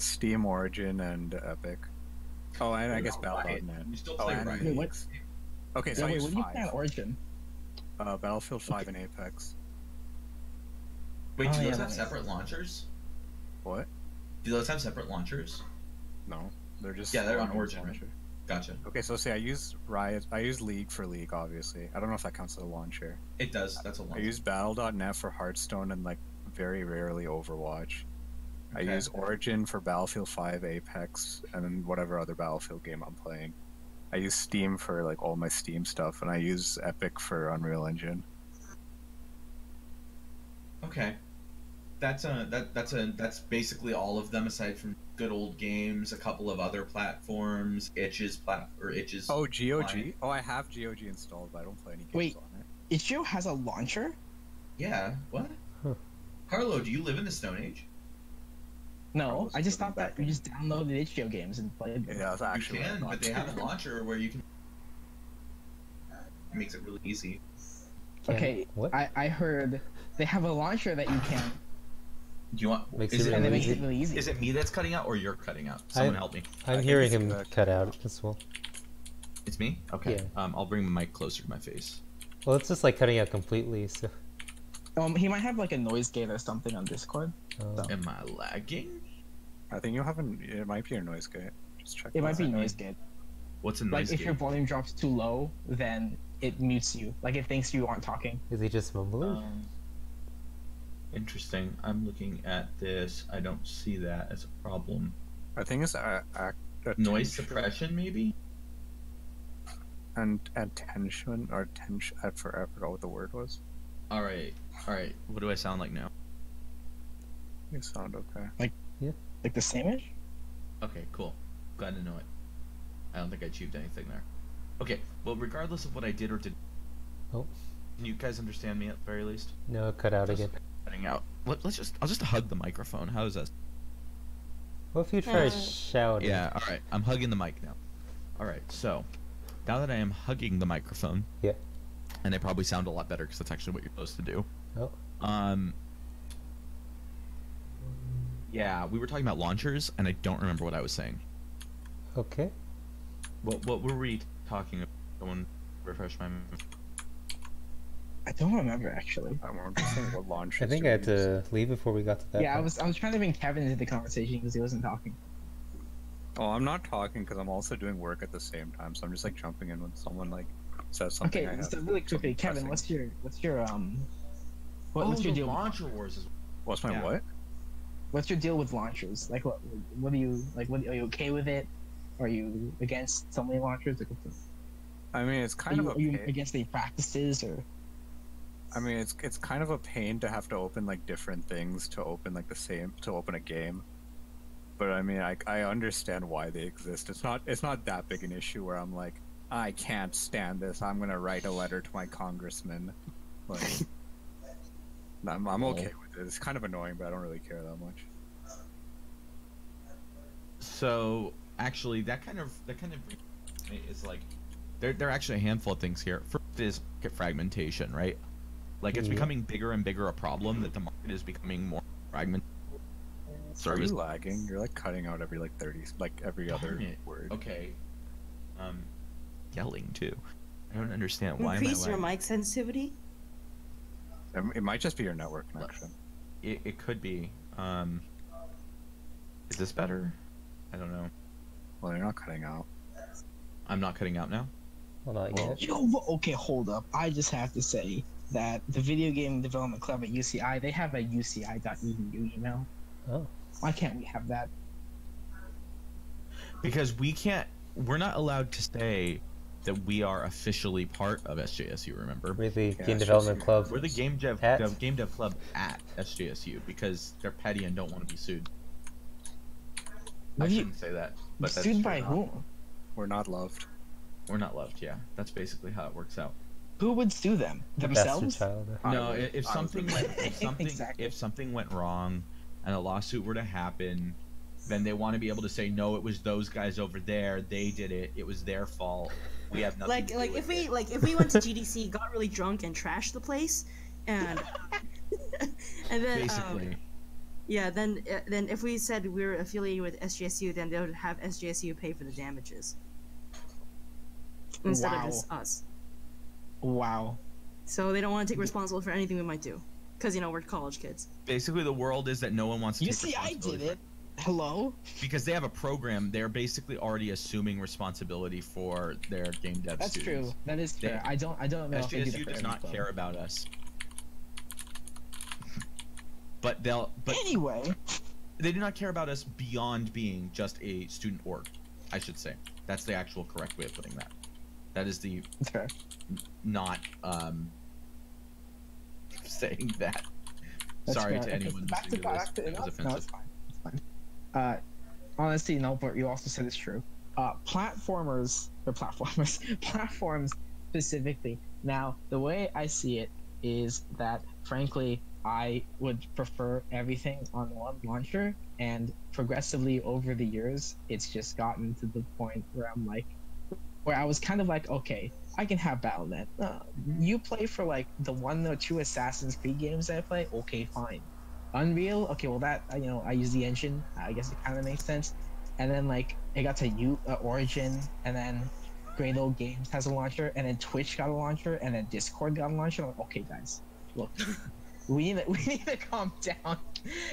Steam, Origin, and Epic. Oh, and I guess Riot. Battle.net. You still Oh, play and Riot. Wait, what? Apex. Okay, so Yeah, I wait, use what do you play on 5. Origin? Battlefield 5 and Apex. Wait, Oh, do yeah, those that have makes separate launchers? What? Do those have separate launchers? No, they're just Yeah, they're on Origin's Origin, right? launcher. Gotcha. Okay, so say I use Riot. I use League for League, obviously. I don't know if that counts as a launcher. It does. That's a I launcher. use Battle.net for Hearthstone and like very rarely Overwatch. I Okay. use Origin for Battlefield 5, Apex, and then whatever other Battlefield game I'm playing. I use Steam for like all my Steam stuff, and I use Epic for Unreal Engine. Okay. That's basically all of them aside from good old games, a couple of other platforms, Itch's. Oh, GOG. Client. Oh, I have GOG installed, but I don't play any games Wait. on it. Itch.io has a launcher? Yeah. What? Huh. Carlo, do you live in the Stone Age? No, Probably I just still thought that you just downloaded Itch.io games and played them. Yeah, that's actually You what I can, thought, but they have a too. launcher where you can. It makes it really easy. Can- Okay, What? I heard they have a launcher that you can, Do you want? Makes is it and it really makes easy. it really easy. Is it me that's cutting out or you're cutting out? Someone help me. I'm think hearing it's him good. cut out as well. It's me. Okay. Yeah. I'll bring the mic closer to my face. Well, it's just like cutting out completely. So. He might have like a noise gate or something on Discord. Oh. Am I lagging? I think you haven't. It might be your noise gate. Just check. It might that be out. noise gate. What's a Like noise if gate? your volume drops too low, then it mutes you. Like it thinks you aren't talking. Is he just mumbling? Interesting. I'm looking at this. I don't see that as a problem. I think it's Noise suppression, maybe. and attention or tension. I forgot what the word was. All right. What do I sound like now? You sound okay. Like the same-ish? Okay, cool. Glad to know it. I don't think I achieved anything there. Okay, well, regardless of what I did or did, Oh, can you guys understand me at the very least? no, it cut out again. Cutting out. I'll just hug the microphone. How is that? What if you try shouting? Yeah. All right. I'm hugging the mic now. All right. So, now that I am hugging the microphone. Yeah. And I probably sound a lot better because that's actually what you're supposed to do. Oh. Yeah, we were talking about launchers, and I don't remember what I was saying. Okay. What were we talking about? Someone refresh my memory. I don't remember actually. I'm just saying what launch. I think I had to leave before we got to that. Yeah, part. I was trying to bring Kevin into the conversation because he wasn't talking. Oh, I'm not talking because I'm also doing work at the same time, so I'm just like jumping in when someone like says something. Okay, so really quickly, Kevin, what's your what's your deal? Launcher wars is. What's my Yeah. what? What's your deal with launchers? Like, what do you like? What are you okay with it? Are you against so many launchers? Like, I mean, it's kind of are you a pain. against the practices or? I mean, it's kind of a pain to have to open like different things to open like to open a game. But I mean, I understand why they exist. It's not that big an issue where I'm like, I can't stand this. I'm gonna write a letter to my congressman. Like, I'm okay with it. It's kind of annoying, but I don't really care that much. So actually, that kind of is like, there are actually a handful of things here. First is market fragmentation, right? Like it's becoming bigger and bigger a problem that the market is becoming more fragmented. Are you lagging? You're like cutting out every like 30, like every other word. Okay. Yelling too. I don't understand why. Increase your mic sensitivity. It might just be your network connection. It could be. Is this better? I don't know. Well, you're not cutting out. I'm not cutting out now. Well, not yet. Yo, okay, hold up. I just have to say that the Video Game Development Club at UCI, they have a uci.edu email. Oh. Why can't we have that? Because we're not allowed to say that we are officially part of SJSU, remember? We're the Yeah, Game it's Development just- Club. We're the Game Dev Club at SJSU because they're petty and don't want to be sued. I shouldn't say that, but that's Sued true. by whom? We're not loved. We're not loved, yeah. That's basically how it works out. Who would sue them? The bastard Themselves? child. No, I if was something the- Exactly. if something went wrong and a lawsuit were to happen, then they want to be able to say, no, it was those guys over there, they did it, it was their fault. We have nothing Like to do like with if we went to GDC, got really drunk and trashed the place, and and then basically. yeah, then if we said we were affiliated with SJSU, then they would have SJSU pay for the damages instead of just us. Wow. So they don't want to take responsibility for anything we might do, because we're college kids. Basically, the world is that no one wants to take UCI responsibility did for it. Hello? because they have a program. They're basically already assuming responsibility for their game dev That's students. true. That is fair. I don't know if they do that SJSU for does every not club. care about us. But Anyway, they do not care about us beyond being just a student org, I should say. That's the actual correct way of putting that. That is the that's fair. not saying that. That's Sorry fair. to Okay, anyone back to listening to this. It was no, offensive. it's fine. It's fine. Honestly, no, but you also said it's true. Platforms specifically. Now, the way I see it is that, frankly, I would prefer everything on one launcher, and progressively over the years, it's just gotten to the point where where I was kind of like, okay, I can have Battle.net. You play for like the 1 or 2 Assassin's Creed games I play, okay, fine. Unreal, okay, well that I use the engine. I guess it kind of makes sense. And then like it got to Origin, and then Great Old Games has a launcher, and then Twitch got a launcher, and then Discord got a launcher. I'm like, okay, guys, look, we need to calm down.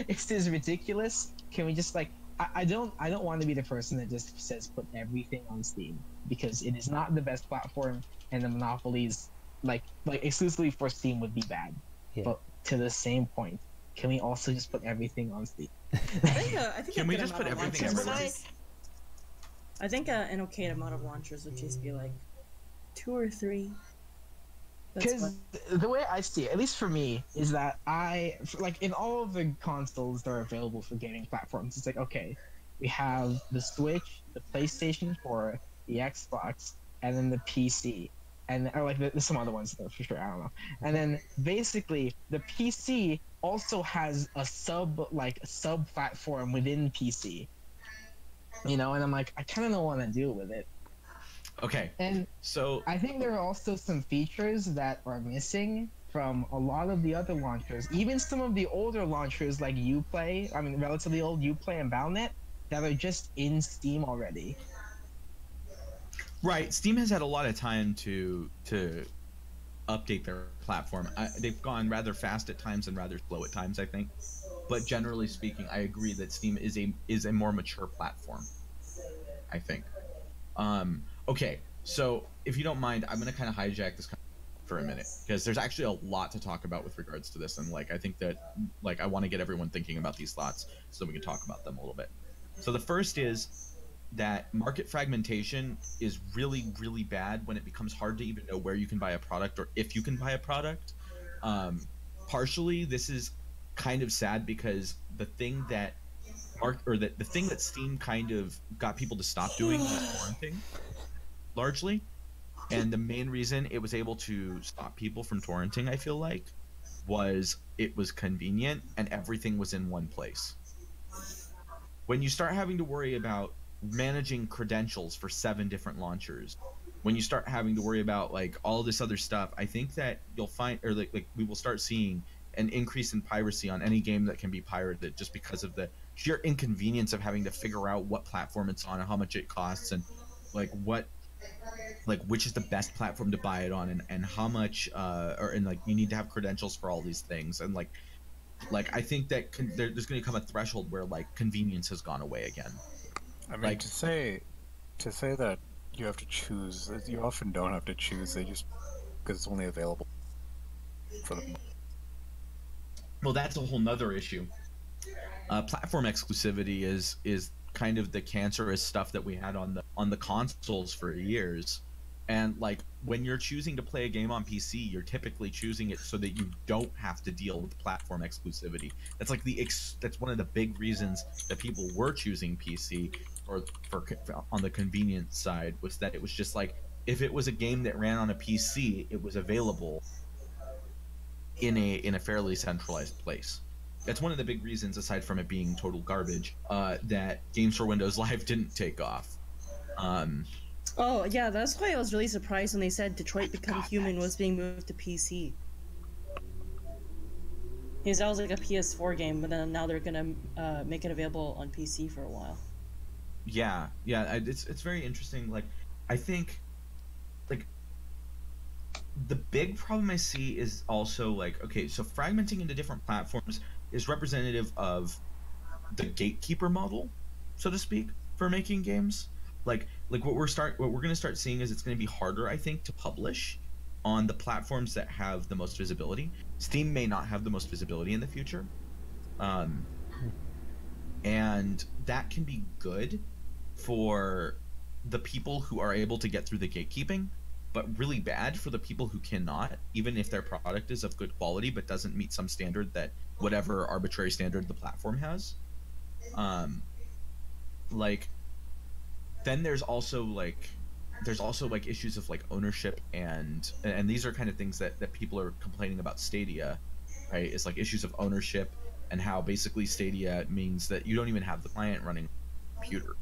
This is ridiculous. Can we just like? I don't want to be the person that just says put everything on Steam, because it is not the best platform, and the monopolies like exclusively for Steam would be bad. Yeah. But to the same point, can we also just put everything on Steam? I think Can a we good just put amount of everything launchers everywhere? would just- I think an okay amount of launchers would just be like 2 or 3. That's Because fine. the way I see it, at least for me, is that like in all of the consoles that are available for gaming platforms, it's like, okay, we have the Switch, the PlayStation 4, the Xbox, and then the PC, and or like there's some other ones though for sure, I don't know. And then basically the PC also has a sub platform within PC, and I'm like, I kind of don't want to deal with it. Okay, And so I think there are also some features that are missing from a lot of the other launchers, even some of the older launchers like Uplay, I mean relatively old Uplay and Battle.net, that are just in Steam already. right, Steam has had a lot of time to update their platform. They've gone rather fast at times and rather slow at times, I think. But generally speaking, I agree that Steam is a more mature platform, I think. Okay, so if you don't mind, I'm gonna kind of hijack this for a minute because there's actually a lot to talk about with regards to this, and like I think that like I want to get everyone thinking about these thoughts so that we can talk about them a little bit. So the first is that market fragmentation is really, really bad when it becomes hard to even know where you can buy a product or if you can buy a product. Partially, this is kind of sad because the thing that the thing that Steam kind of got people to stop doing was torrenting, largely. And the main reason it was able to stop people from torrenting, I feel like, was it was convenient and everything was in one place. When you start having to worry about managing credentials for 7 different launchers, when you start having to worry about like all this other stuff, I think that you'll find, or like we will start seeing an increase in piracy on any game that can be pirated just because of the sheer inconvenience of having to figure out what platform it's on and how much it costs and like which is the best platform to buy it on and how much and like you need to have credentials for all these things and like I think that there's going to come a threshold where like convenience has gone away again. I mean, Like- to say that you have to choose, you often don't have to choose. They just because it's only available for the. Well, that's a whole nother issue. Platform exclusivity is kind of the cancerous stuff that we had on the consoles for years. And like when you're choosing to play a game on PC, you're typically choosing it so that you don't have to deal with platform exclusivity. That's like that's one of the big reasons that people were choosing PC for on the convenience side, was that it was just like if it was a game that ran on a PC, it was available in a fairly centralized place. That's one of the big reasons, aside from it being total garbage, that Games for Windows Live didn't take off. Oh yeah, that's why I was really surprised when they said Detroit Become Human was being moved to PC. Because that was like a PS4 game, but then now they're gonna make it available on PC for a while. Yeah, it's very interesting. Like, I think, like, the big problem I see is also like, okay, so fragmenting into different platforms is representative of the gatekeeper model, so to speak, for making games. Like what we're gonna start seeing is it's gonna be harder, I think, to publish on the platforms that have the most visibility. Steam may not have the most visibility in the future, and that can be good for the people who are able to get through the gatekeeping, but really bad for the people who cannot, even if their product is of good quality but doesn't meet some standard that whatever arbitrary standard the platform has. Like, then there's also like issues of like ownership and these are kind of things that people are complaining about Stadia, right? It's like issues of ownership and how basically Stadia means that you don't even have the client running on the computer.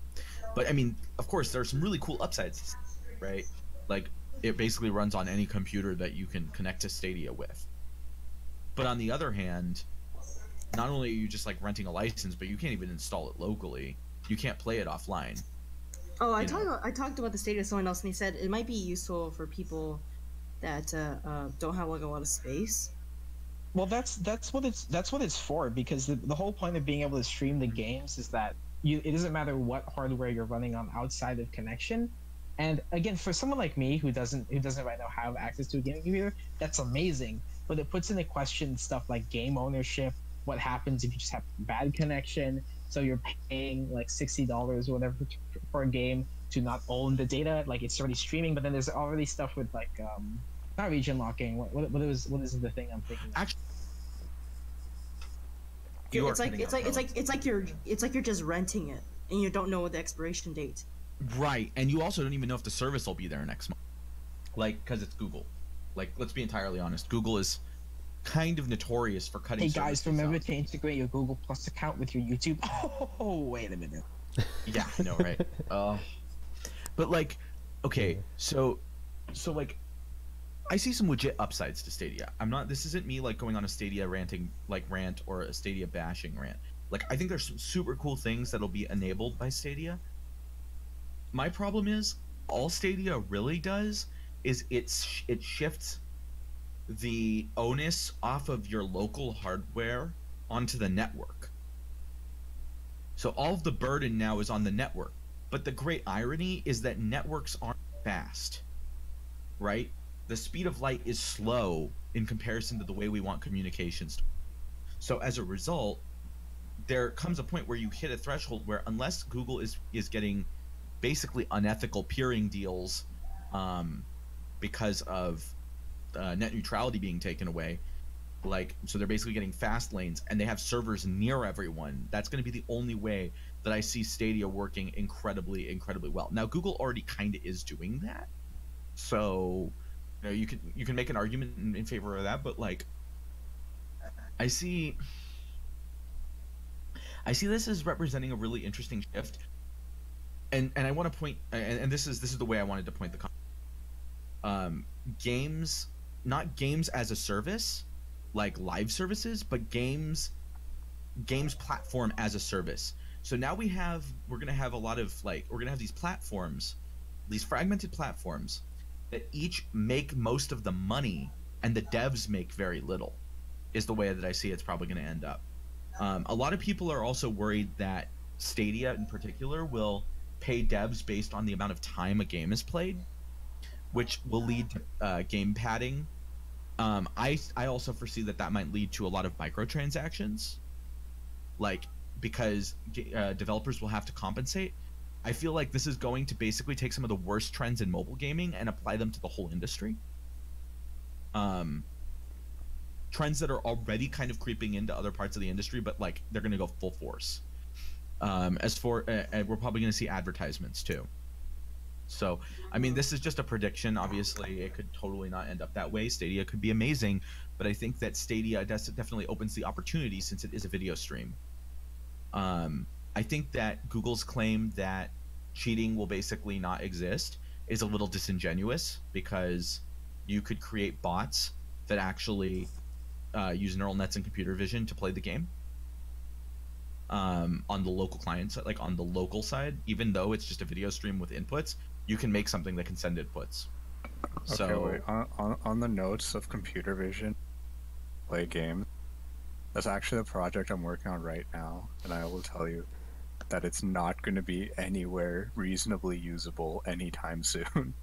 But I mean, of course, there are some really cool upsides, right? Like, it basically runs on any computer that you can connect to Stadia with. But on the other hand, not only are you just like renting a license, but you can't even install it locally. You can't play it offline. Oh, I talked about the Stadia with someone else, and he said it might be useful for people that don't have like a lot of space. Well, that's what it's for, because the whole point of being able to stream the games is that it doesn't matter what hardware you're running on outside of connection. And again, for someone like me who doesn't right now have access to a gaming computer, that's amazing. But it puts into question stuff like game ownership what happens if you just have bad connection. So you're paying like $60 or whatever for a game to not own the data. Like it's already streaming, but then there's already stuff with like not region locking. What is the thing I'm thinking of? Actually, it's like you're just renting it and you don't know the expiration date. right, and you also don't even know if the service will be there next month. Like, because it's Google. Like, let's be entirely honest. Google is kind of notorious for cutting. Hey guys, remember out. to integrate your Google Plus account with your YouTube. Oh, wait a minute. Yeah, I know, right? But like, okay, so like, I see some legit upsides to Stadia. I'm not. This isn't me like going on a Stadia rant or a Stadia bashing rant. Like, I think there's some super cool things that'll be enabled by Stadia. My problem is all Stadia really does is it shifts the onus off of your local hardware onto the network. So all of the burden now is on the network. But the great irony is that networks aren't fast, right? The speed of light is slow in comparison to the way we want communications. So as a result, there comes a point where you hit a threshold where unless Google is getting basically unethical peering deals because of net neutrality being taken away, like, so they're basically getting fast lanes and they have servers near everyone. That's going to be the only way that I see Stadia working incredibly well. Now Google already kind of is doing that, so you know, you can make an argument in favor of that, but like, I see this as representing a really interesting shift, and I want to point, and this is the way I wanted to point the games, not games as a service like live services, but games platform as a service. So now we're gonna have a lot of we're gonna have these platforms, these fragmented platforms that each make most of the money and the devs make very little, is the way that I see it's probably going to end up. A lot of people are also worried that Stadia in particular will pay devs based on the amount of time a game is played, which will lead to game padding. I also foresee that might lead to a lot of microtransactions, because developers will have to compensate. I feel like this is going to basically take some of the worst trends in mobile gaming and apply them to the whole industry. Trends that are already kind of creeping into other parts of the industry, but like they're going to go full force. As for we're probably going to see advertisements too. So, I mean, this is just a prediction. Obviously, it could totally not end up that way. Stadia could be amazing, but I think that Stadia definitely opens the opportunity since it is a video stream. I think that Google's claim that cheating will basically not exist is a little disingenuous, because you could create bots that actually use neural nets and computer vision to play the game on the local client side, like on the local side. Even though it's just a video stream with inputs, you can make something that can send inputs. Okay, wait. On the notes of computer vision, play games, that's actually the project I'm working on right now, and I will tell you that it's not going to be anywhere reasonably usable anytime soon.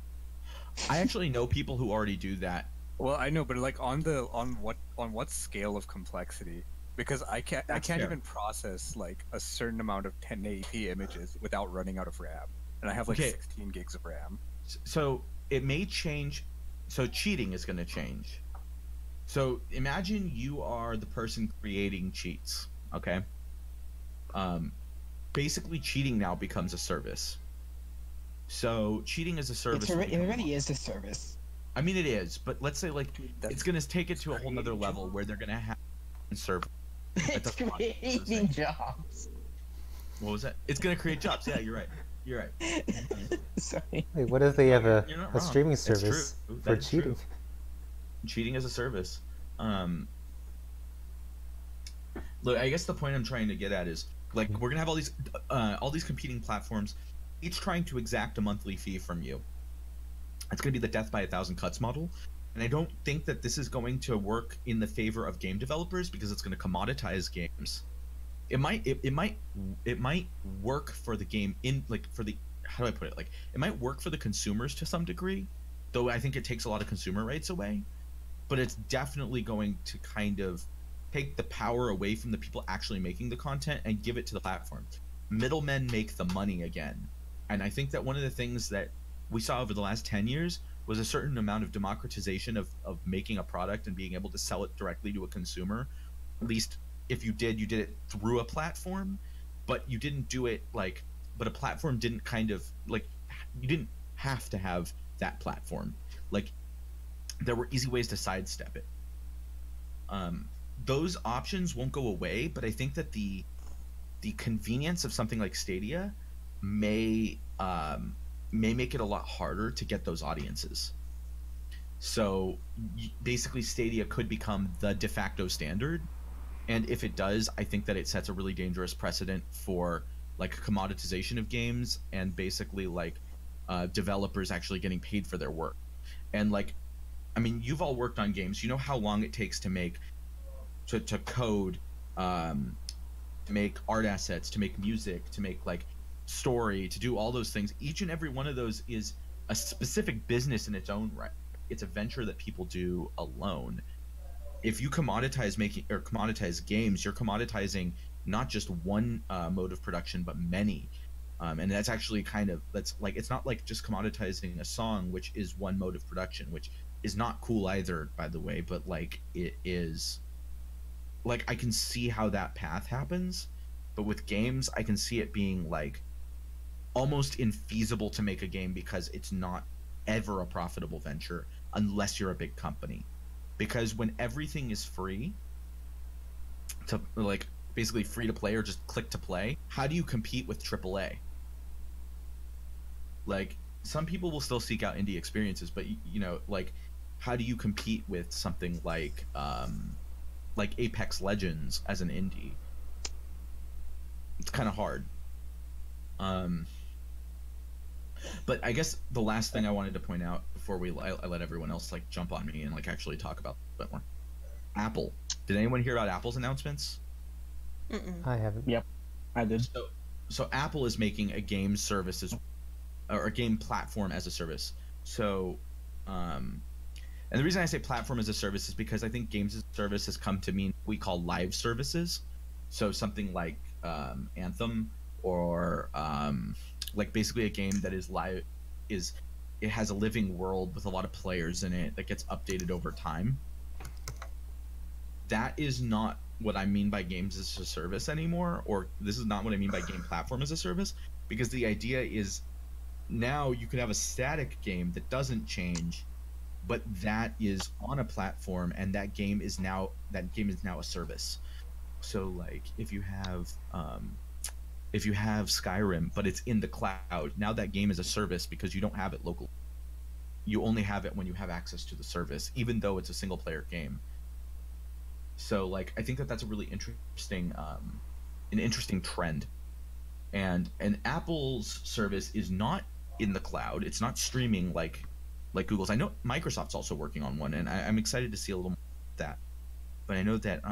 I actually know people who already do that. Well, I know, but like on what scale of complexity? Because I can't even process like a certain amount of 1080p images without running out of RAM, and I have like 16 gigs of RAM. So it may change. So cheating is going to change. So imagine you are the person creating cheats, okay? Basically, cheating now becomes a service. So cheating is a service. It already is a service. I mean, it is, but let's say like it's going to take it to a whole nother level where they're going to have serve. It's creating jobs. What was that? It's going to create jobs. Yeah, you're right. You're right. Sorry. Wait, what if they have a wrong. streaming service for cheating? True. Cheating as a service. Look, I guess the point I'm trying to get at is like we're gonna have all these competing platforms, each trying to exact a monthly fee from you. It's gonna be the death by 1,000 cuts model, and I don't think that this is going to work in the favor of game developers because it's going to commoditize games. It might work for the game how do I put it? Like it might work for the consumers to some degree, though I think it takes a lot of consumer rights away. But it's definitely going to kind of take the power away from the people actually making the content and give it to the platform. Middlemen make the money again. And I think that one of the things that we saw over the last 10 years was a certain amount of democratization of making a product and being able to sell it directly to a consumer. At least if you did it through a platform, but you didn't do it but a platform didn't kind of you didn't have to have that platform. Like, there were easy ways to sidestep it. Those options won't go away, but I think that the convenience of something like Stadia may make it a lot harder to get those audiences. So basically, Stadia could become the de facto standard, and if it does, I think that it sets a really dangerous precedent for commoditization of games and basically developers actually getting paid for their work. And I mean, you've all worked on games. You know how long it takes to make to code, to make art assets, to make music, to make story, to do all those things. Each and every one of those is a specific business in its own right. It's a venture that people do alone. If you commoditize games, you're commoditizing not just one mode of production, but many. And that's actually it's not like just commoditizing a song, which is one mode of production, which is not cool either, by the way, but it is I can see how that path happens, but with games, I can see it being almost infeasible to make a game because it's not ever a profitable venture unless you're a big company. Because when everything is free to basically free to play or just click to play, how do you compete with AAA? Some people will still seek out indie experiences, but how do you compete with something like Apex Legends as an indie? It's kind of hard. But I guess the last thing I wanted to point out before I let everyone else jump on me and actually talk about it a bit more. Apple. Did anyone hear about Apple's announcements? Mm-mm. I haven't. Yep, I did. So Apple is making a game service or a game platform as a service. So, and the reason I say platform as a service is because I think games as a service has come to mean what we call live services. So something like Anthem, or basically a game that is live, it has a living world with a lot of players in it that gets updated over time. That is not what I mean by games as a service anymore, or this is not what I mean by game platform as a service, because the idea is now you could have a static game that doesn't change, but that is on a platform, and that game is now a service. So if you have Skyrim, but it's in the cloud, now that game is a service because you don't have it locally. You only have it when you have access to the service, even though it's a single player game. So I think that that's a really interesting trend. And Apple's service is not in the cloud. It's not streaming like Google's. I know Microsoft's also working on one, and I'm excited to see a little more of that. But I know that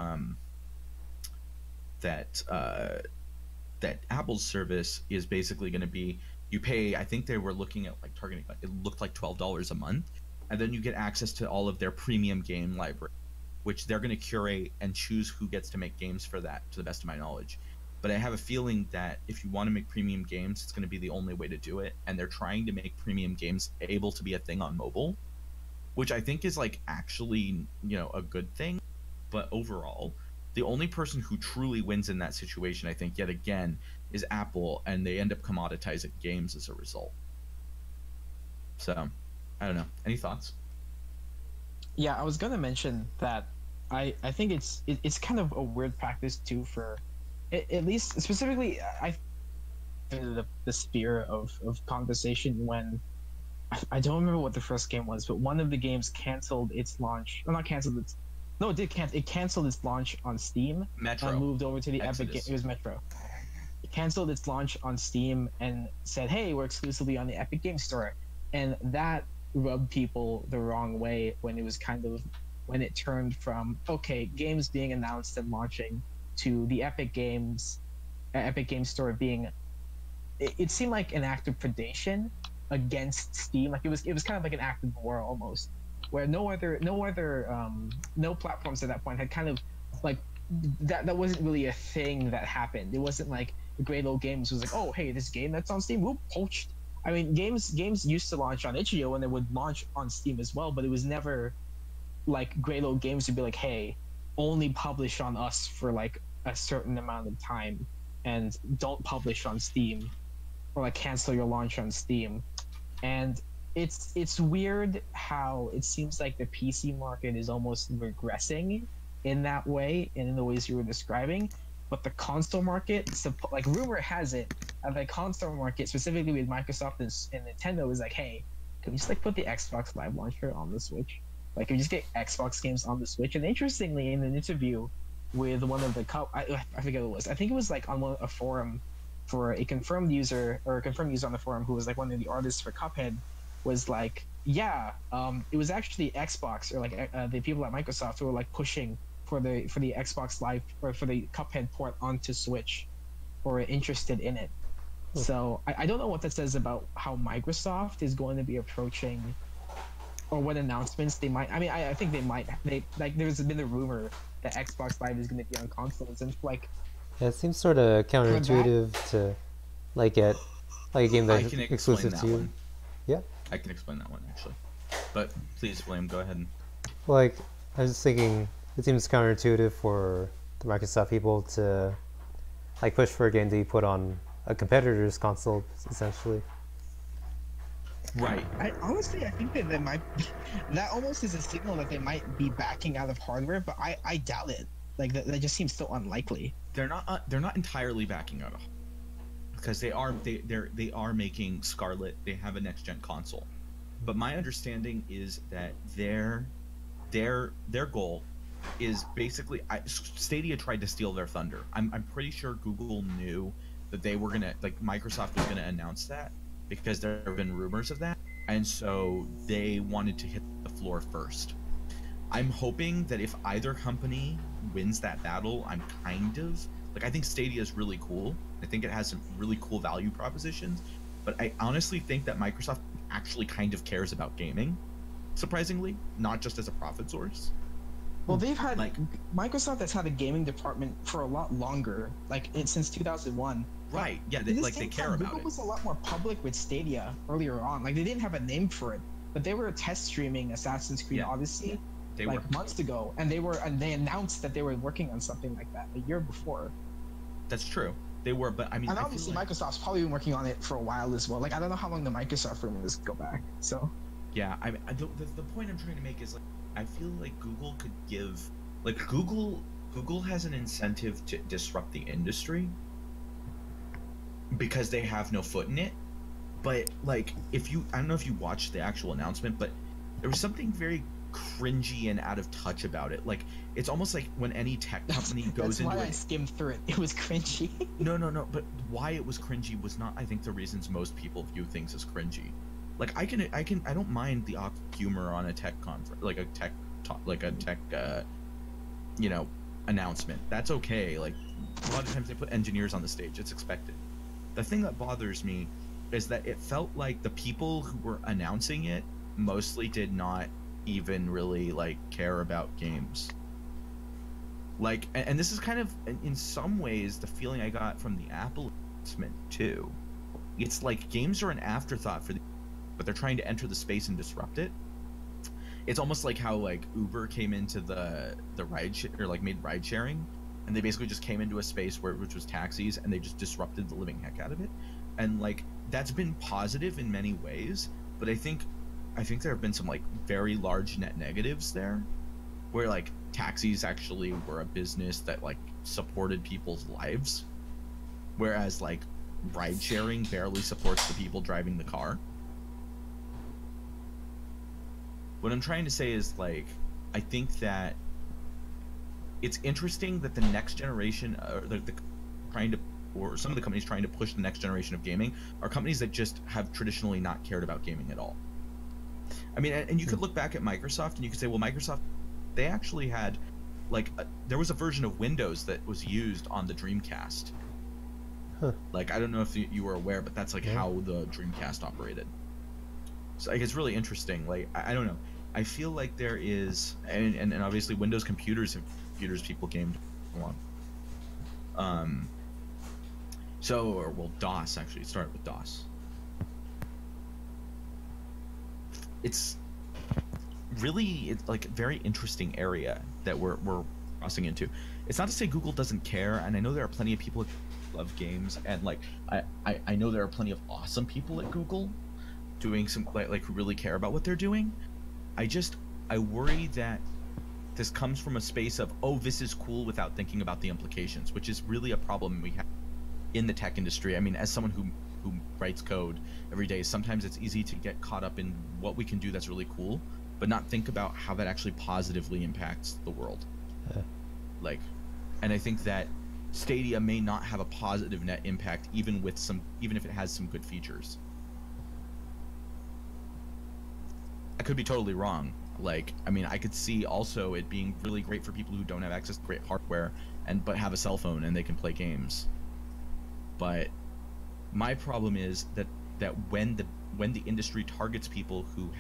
that Apple's service is basically going to be, you pay, I think they were looking at targeting, it looked like $12 a month, and then you get access to all of their premium game library, which they're going to curate and choose who gets to make games for that, to the best of my knowledge. But I have a feeling that if you want to make premium games, it's going to be the only way to do it, and they're trying to make premium games able to be a thing on mobile, which I think is actually a good thing. But overall, the only person who truly wins in that situation, I think, yet again, is Apple, and they end up commoditizing games as a result. So, I don't know. Any thoughts? Yeah, I was gonna mention that I think it's kind of a weird practice too, for at least specifically the sphere of conversation when I don't remember what the first game was, but one of the games canceled its launch. Or not canceled its. No, it did cancel. It canceled its launch on Steam. Metro. And moved over to the Exodus. Epic. It was Metro. It canceled its launch on Steam and said, "Hey, we're exclusively on the Epic Game Store," and that rubbed people the wrong way when it was when it turned from games being announced and launching to the Epic Game Store being. It seemed like an act of predation against Steam. It was kind of like an act of war almost, where no platforms at that point had kind of that wasn't really a thing that happened. It wasn't like Great Old Games was like, oh hey, this game that's on Steam, whoop, poached. I mean, games used to launch on itch.io and they would launch on Steam as well, but it was never like Great Old Games would be like, hey, only publish on us for like a certain amount of time, and don't publish on Steam, or like cancel your launch on Steam. And it's weird how it seems like the PC market is almost regressing in that way and in the ways you were describing, but the console market, like rumor has it, the console market specifically with Microsoft and Nintendo is like, hey, can we just like put the Xbox Live Launcher on the Switch? Like, can we just get Xbox games on the Switch? And interestingly, in an interview with one of the I forget what it was. I think it was like on a forum for a confirmed user on the forum who was like one of the artists for Cuphead, was like, yeah, it was actually Xbox or like the people at Microsoft who were like pushing for the Xbox Live or for the Cuphead port onto Switch, or interested in it. So I don't know what that says about how Microsoft is going to be approaching, or what announcements they might. I mean, I think they like. There's been a rumor that Xbox Live is going to be on consoles, and like, Yeah, it seems sort of counterintuitive to like get like a game that's exclusive to you. One. Yeah, I can explain that one actually. But please, William, go ahead. Like, I was just thinking, it seems counterintuitive for the Microsoft people to like push for a game to be put on a competitor's console, essentially. Right. I honestly, I think that that almost is a signal that they might be backing out of hardware, but I doubt it. Like that just seems so unlikely. They're not entirely backing out of, because they are making Scarlet. They have a next gen console, but my understanding is that their goal is basically Stadia tried to steal their thunder. I'm pretty sure Google knew that they were gonna, like, Microsoft was gonna announce that, because there have been rumors of that, and so they wanted to hit the floor first. I'm hoping that if either company wins that battle, I'm kind of like, I think Stadia is really cool. I think it has some really cool value propositions, but I honestly think that Microsoft actually kind of cares about gaming, surprisingly, not just as a profit source. Well, they've had Microsoft has had a gaming department for a lot longer, like since 2001. Right. Yeah. They care about Google it. was a lot more public with Stadia earlier on. Like, they didn't have a name for it, but they were test streaming Assassin's Creed Odyssey months ago, and they announced that they were working on something like that a year before. That's true. They were, but I mean, and obviously Microsoft's probably been working on it for a while as well. Like, I don't know how long the Microsoft rumors go back. So. Yeah. The point I'm trying to make is, like, I feel like Google could give, like, Google has an incentive to disrupt the industry, because they have no foot in it. But like, I don't know if you watched the actual announcement, but there was something very cringy and out of touch about it. Like, it's almost like when any tech company goes into it. That's why I skimmed through it. It was cringy. No. But why it was cringy was not, I think, the reasons most people view things as cringy. Like, I don't mind the humor on a tech conference, like a tech announcement. That's okay. Like, a lot of times they put engineers on the stage. It's expected. The thing that bothers me is that it felt like the people who were announcing it mostly did not even really, like, care about games. Like, and this is kind of, in some ways, the feeling I got from the Apple announcement too. It's like games are an afterthought for but they're trying to enter the space and disrupt it. It's almost like how, like, Uber came into the made ride sharing, and they basically just came into a space which was taxis, and they just disrupted the living heck out of it. And, like, that's been positive in many ways, but I think there have been some, like, very large net negatives there, where, like, taxis actually were a business that, like, supported people's lives, whereas, like, ride sharing barely supports the people driving the car. What I'm trying to say is, like, I think that it's interesting that the next generation, or some of the companies trying to push the next generation of gaming, are companies that just have traditionally not cared about gaming at all. I mean, and you could look back at Microsoft and you could say, well, Microsoft, they actually had, like, there was a version of Windows that was used on the Dreamcast. Huh. Like, I don't know if you were aware, but that's, like, how the Dreamcast operated. So, like, it's really interesting. Like, I don't know. I feel like there is, and obviously Windows computers people gamed along. DOS actually. Start with DOS. It's really like a very interesting area that we're crossing into. It's not to say Google doesn't care, and I know there are plenty of people who love games, and like I know there are plenty of awesome people at Google doing some like who really care about what they're doing. I worry that this comes from a space of, oh, this is cool, without thinking about the implications, which is really a problem we have in the tech industry. I mean, as someone who writes code every day, sometimes it's easy to get caught up in what we can do that's really cool, but not think about how that actually positively impacts the world. Like, and I think that Stadia may not have a positive net impact, even if it has some good features. I could be totally wrong. Like, I mean, I could see also it being really great for people who don't have access to great hardware but have a cell phone and they can play games. But my problem is that when the industry targets people who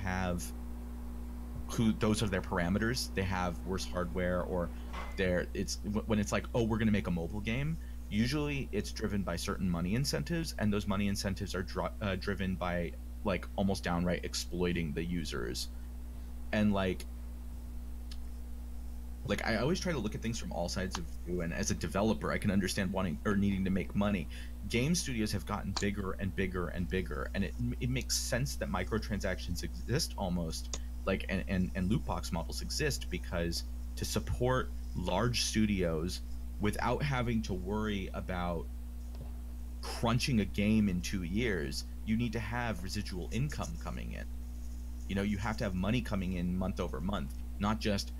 those are their parameters, they have worse hardware, or when it's like, oh, we're going to make a mobile game, usually it's driven by certain money incentives, and those money incentives are driven by like almost downright exploiting the users. And like I always try to look at things from all sides of view, and as a developer I can understand wanting or needing to make money. Game studios have gotten bigger and bigger and bigger, and it makes sense that microtransactions exist almost, like, and loot box models exist, because to support large studios without having to worry about crunching a game in 2 years, you need to have residual income coming in. You know, you have to have money coming in month over month, not just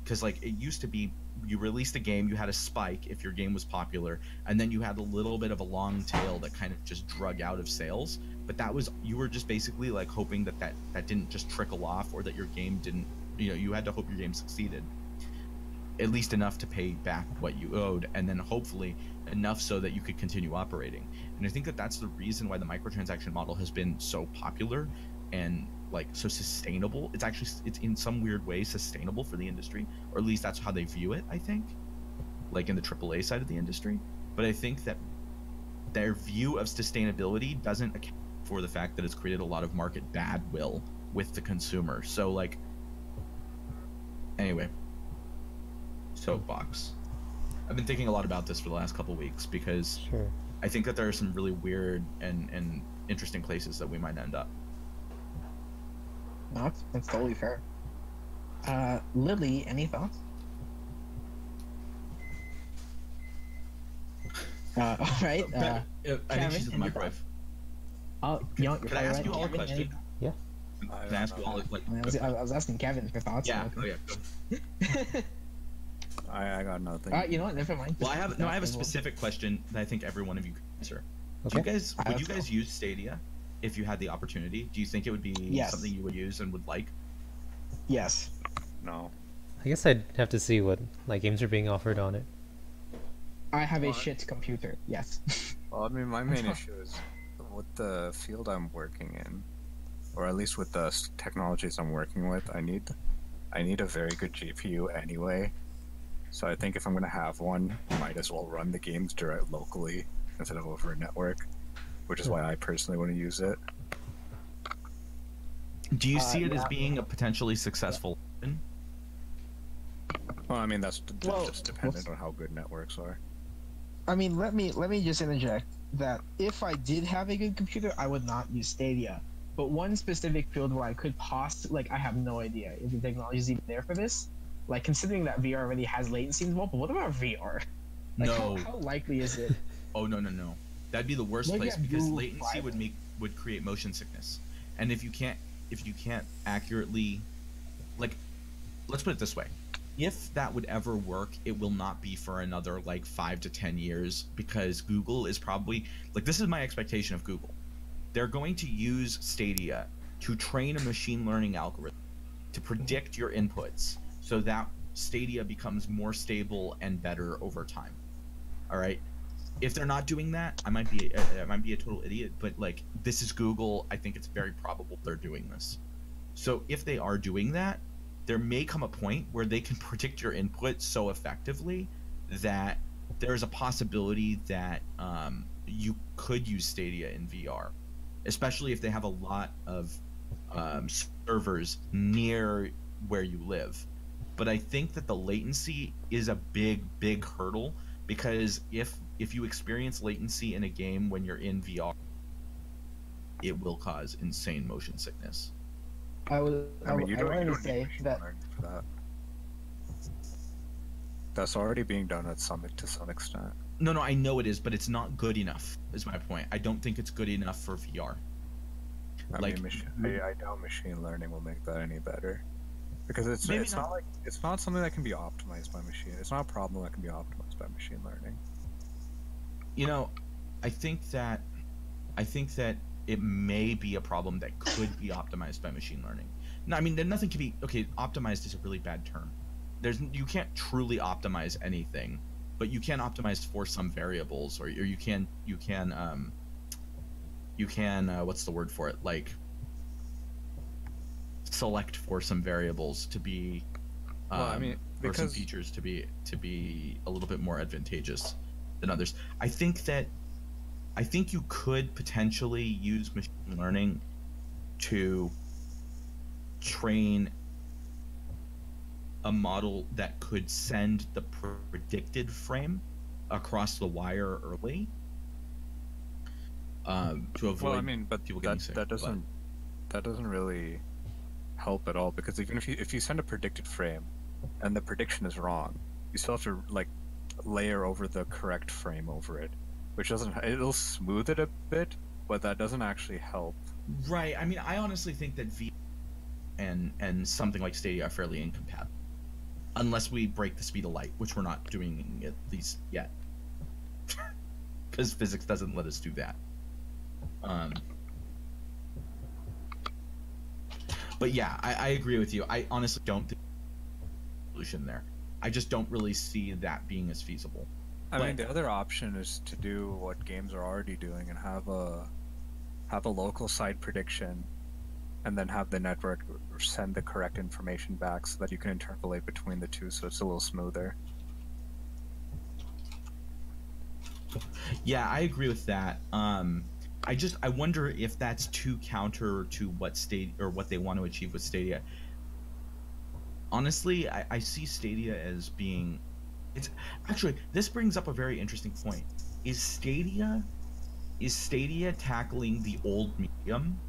because, like, it used to be you released a game, you had a spike if your game was popular, and then you had a little bit of a long tail that kind of just drug out of sales. But you were just basically like hoping that didn't just trickle off, or that your game didn't, you had to hope your game succeeded at least enough to pay back what you owed, and then hopefully enough so that you could continue operating. And I think that that's the reason why the microtransaction model has been so popular and like so sustainable. It's in some weird way sustainable for the industry, or at least that's how they view it, I think, like in the AAA side of the industry. But I think that their view of sustainability doesn't account for the fact that it's created a lot of market badwill with the consumer. So like, anyway, soapbox. I've been thinking a lot about this for the last couple weeks, because I think that there are some really weird and interesting places that we might end up. No, that's totally fair. Lily, any thoughts? All right. I think she's in the microwave. Oh, Can I ask you all a question? Yeah. Can I ask you all like? I was asking Kevin for thoughts. Yeah. Oh yeah. Go. I got nothing. You know what? Never mind. Well, I have a specific question that I think every one of you can answer. Okay. Would you guys use Stadia if you had the opportunity? Do you think it would be something you would use and would like? Yes. No. I guess I'd have to see what like games are being offered on it. I have a shit computer. Yes. Well, I mean, my main issue is with the field I'm working in, or at least with the technologies I'm working with. I need a very good GPU anyway. So I think if I'm gonna have one, I might as well run the games direct locally instead of over a network, which is why I personally want to use it. Do you see it as being a potentially successful option? Well, I mean, that's just dependent on how good networks are. I mean, let me just interject that if I did have a good computer, I would not use Stadia. But one specific field where I could possibly, like, I have no idea if the technology is even there for this. Like, considering that VR already has latency involved, but what about VR? Like, No. How likely is it? Oh no. That'd be the worst Look place, at because Google latency Fiber. would create motion sickness. And if you can't accurately, like, let's put it this way. If that would ever work, it will not be for another like 5 to 10 years, because Google is probably, like, this is my expectation of Google. They're going to use Stadia to train a machine learning algorithm to predict your inputs, so that Stadia becomes more stable and better over time. All right. If they're not doing that, I might be a total idiot, but like, this is Google. I think it's very probable they're doing this. So if they are doing that, there may come a point where they can predict your input so effectively that there's a possibility that you could use Stadia in VR, especially if they have a lot of servers near where you live. But I think that the latency is a big hurdle, because if you experience latency in a game when you're in VR, it will cause insane motion sickness. I mean, you wanted don't to say need machine that learning for that. That's already being done to some extent. No, I know it is, but it's not good enough, is my point. I don't think it's good enough for VR. I doubt machine learning will make that any better, because it's not something that can be optimized by machine. It's not a problem that can be optimized by machine learning. You know, I think that it may be a problem that could be optimized by machine learning. No, I mean, nothing can be optimized is a really bad term. You can't truly optimize anything, but you can optimize for some variables, or you can what's the word for it, like select for some variables to be for some features to be a little bit more advantageous than others. I think you could potentially use machine learning to train a model that could send the predicted frame across the wire early, to avoid. Well, I mean, but people getting sick. That doesn't really help at all, because even if you send a predicted frame and the prediction is wrong, you still have to like layer over the correct frame over it, which it'll smooth it a bit, but that doesn't actually help. Right. I mean, I honestly think that VR and something like Stadia are fairly incompatible, unless we break the speed of light, which we're not doing at least yet, because physics doesn't let us do that. But yeah, I agree with you. I honestly don't think there's a solution there. I just don't really see that being as feasible. I mean, the other option is to do what games are already doing and have a local side prediction, and then have the network send the correct information back so that you can interpolate between the two, so it's a little smoother. Yeah, I agree with that. I wonder if that's too counter to what they want to achieve with Stadia. Honestly, I see Stadia as being... This brings up a very interesting point. Is Stadia tackling the old medium?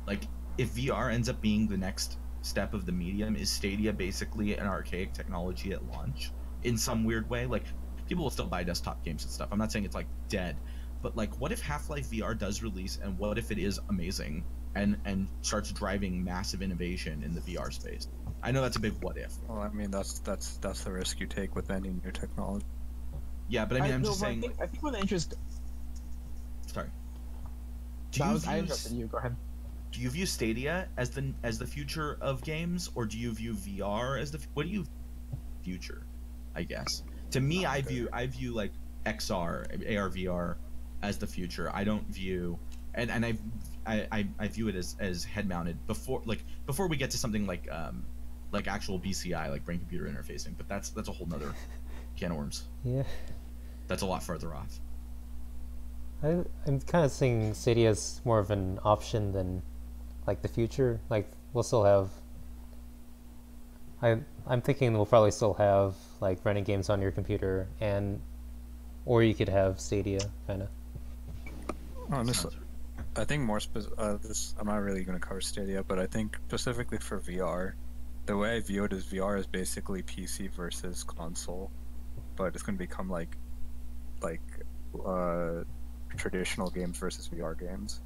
Like, if VR ends up being the next step of the medium, is Stadia basically an archaic technology at launch in some weird way? Like, people will still buy desktop games and stuff. I'm not saying it's like dead, but like, what if Half-Life VR does release, and what if it is amazing and starts driving massive innovation in the VR space? I know that's a big what if. Well, I mean, that's the risk you take with any new technology. Yeah, but I mean, I'm just saying. I think one of the interest. Sorry. I interrupted you. Go ahead. Do you view Stadia as the future of games, or do you view VR as what do you future? I guess to me, I view like XR, AR, VR as the future. I don't view, and I view it as head mounted before we get to something like actual BCI, like brain computer interfacing. But that's a whole nother can of worms. Yeah. That's a lot further off. I'm kind of seeing Stadia as more of an option than like the future. Like, we'll still have... I'm thinking we'll probably still have like running games on your computer, or you could have Stadia, kind of. Honestly, I think more I'm not really going to cover Stadia, but I think specifically for VR, the way I view it is VR is basically PC versus console, but it's going to become like traditional games versus VR games.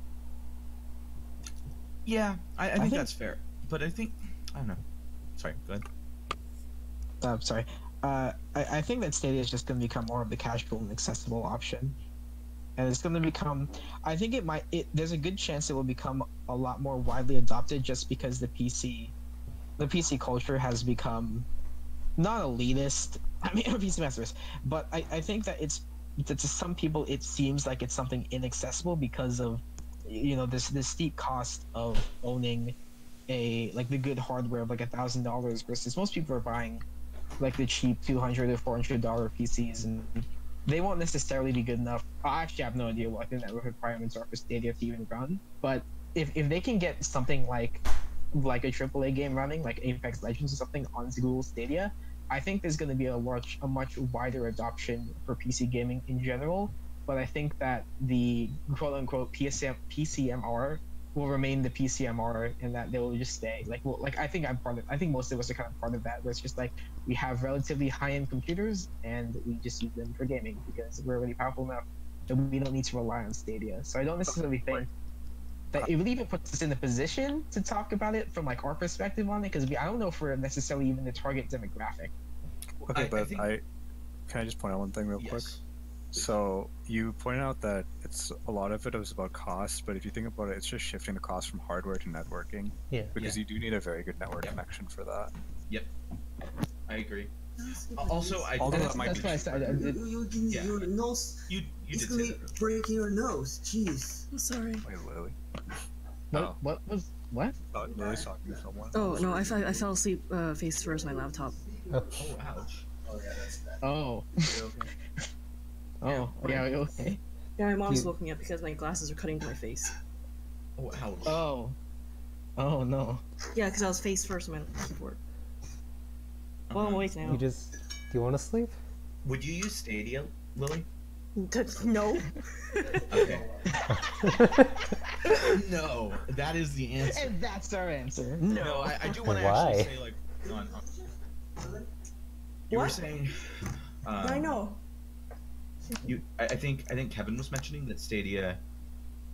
Yeah, I think that's fair, but I don't know. Sorry, go ahead. Sorry. I think that Stadia is just going to become more of the casual and accessible option, and it's going to become. I think there's a good chance it will become a lot more widely adopted, just because the PC culture has become not elitist. I mean, PC masters, but I think that to some people it seems like it's something inaccessible because of this steep cost of owning the good hardware of like $1,000 versus most people are buying like the cheap $200 or $400 PCs, and they won't necessarily be good enough. I actually have no idea what the network requirements are for Stadia to even run. But if they can get something like a AAA game running, like Apex Legends or something, on Google Stadia, I think there's going to be a much wider adoption for PC gaming in general. But I think that the quote unquote PCMR will remain the PCMR, and that they will just stay. I think I'm part of. I think most of us are kind of part of that, where it's just like we have relatively high-end computers and we just use them for gaming because we're already powerful enough that we don't need to rely on Stadia. So I don't necessarily think that it really even puts us in a position to talk about it from like our perspective on it, because I don't know if we're necessarily even the target demographic. Okay, I think... can I just point out one thing real quick? So you pointed out that it's a lot of it is about cost, but if you think about it, it's just shifting the cost from hardware to networking. Yeah. Because you do need a very good network connection for that. Yep, I agree. Also, although that might be why I said your nose. You It's did gonna say be that. breaking your nose. Jeez. I'm sorry. Wait, Lily. What was what? Thought Lily's talking to someone. Oh no, I fell asleep face first on my laptop. Oh, ouch. Oh yeah, that's bad. Oh. Oh, yeah, okay. Yeah, my mom's woke me up because my glasses are cutting to my face. Oh, ouch. Oh no. Yeah, because I was face first on my keyboard. Well, I'm awake now. Do you want to sleep? Would you use Stadia, Lily? No. Okay. No, that is the answer. And that's our answer. No, I do want to Why? actually say, like, you were What? saying. I know. I think Kevin was mentioning that Stadia,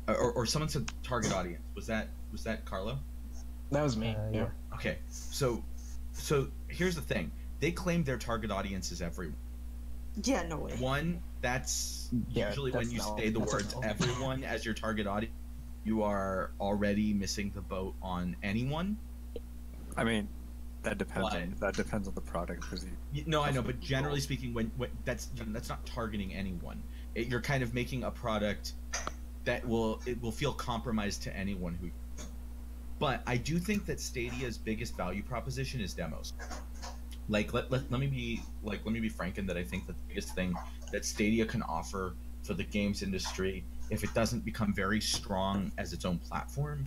or someone said target audience. Was that Carlo? That was me. Yeah. Okay, so here's the thing. They claim their target audience is everyone. Yeah, no way. One, that's Yeah, usually that's when you no. say the That's a words no. everyone as your target audience, you are already missing the boat on anyone. I mean, that depends. Why? That depends on the product. Because No, I know, but generally speaking, when that's not targeting anyone. You're kind of making a product that will feel compromised to anyone who. But I do think that Stadia's biggest value proposition is demos. Like let me be frank in that I think that the biggest thing that Stadia can offer for the games industry, if it doesn't become very strong as its own platform,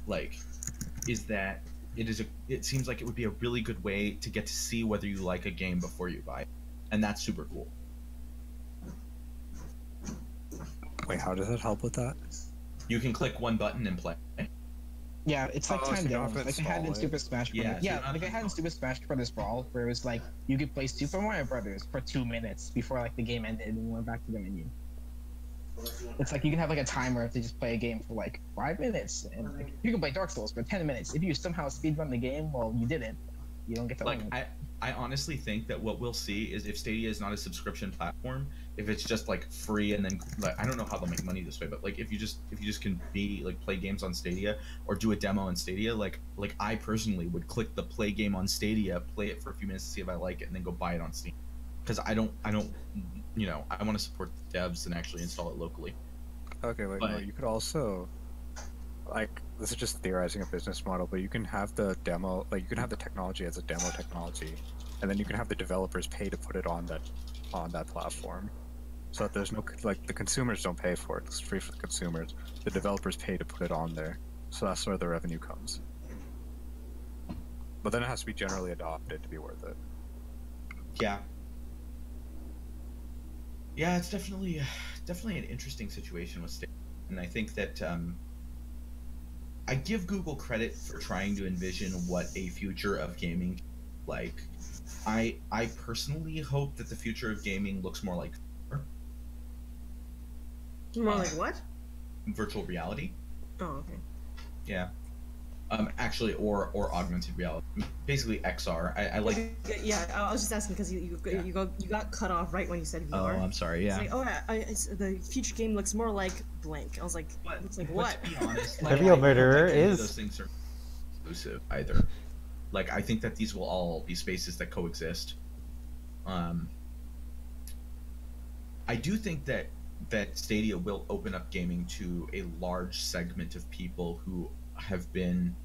like, is that it seems like it would be a really good way to get to see whether you like a game before you buy it. And that's super cool. wait, how does that help with that? You can click one button and play. Yeah, it's like Oh, time so you don't demos, have to like I had in install it. Super Smash Bros. Yeah, so you don't have like I to had in Super Smash Bros. Brawl, where it was like you could play Super Mario Brothers for 2 minutes before like the game ended and you went back to the menu. It's like you can have like a timer to just play a game for like 5 minutes, and like, you can play Dark Souls for 10 minutes. If you somehow speedrun the game, well, you didn't. You don't get to Like win it. I honestly think that what we'll see is if Stadia is not a subscription platform, if it's just like free and then like I don't know how they'll make money this way, but like if you just can be like play games on Stadia or do a demo on Stadia, like I personally would click the play game on Stadia, play it for a few minutes to see if I like it, and then go buy it on Steam. Because I don't I want to support the devs and actually install it locally. Okay, wait, no, But- you could also, like, this is just theorizing a business model, but you can have the demo, like, you can have the technology as a demo technology, and then you can have the developers pay to put it on that platform, so that there's no, like, the consumers don't pay for it, it's free for the consumers, the developers pay to put it on there, so that's where the revenue comes. But then it has to be generally adopted to be worth it. Yeah. Yeah, it's definitely an interesting situation with Stadia, and I think that I give Google credit for trying to envision what a future of gaming like. I personally hope that the future of gaming looks more like More like what? virtual reality. Oh, okay. Yeah. Actually, or augmented reality, basically XR. I like. Yeah, I was just asking because you got cut off right when you said Oh, VR. I'm sorry. It's Yeah. like, the future game looks more like blank. I was like, But, looks like but what? to be honest, Maybe a I don't murderer think any of is- those things are exclusive either. Like I think that these will all be spaces that coexist. I do think that Stadia will open up gaming to a large segment of people who have been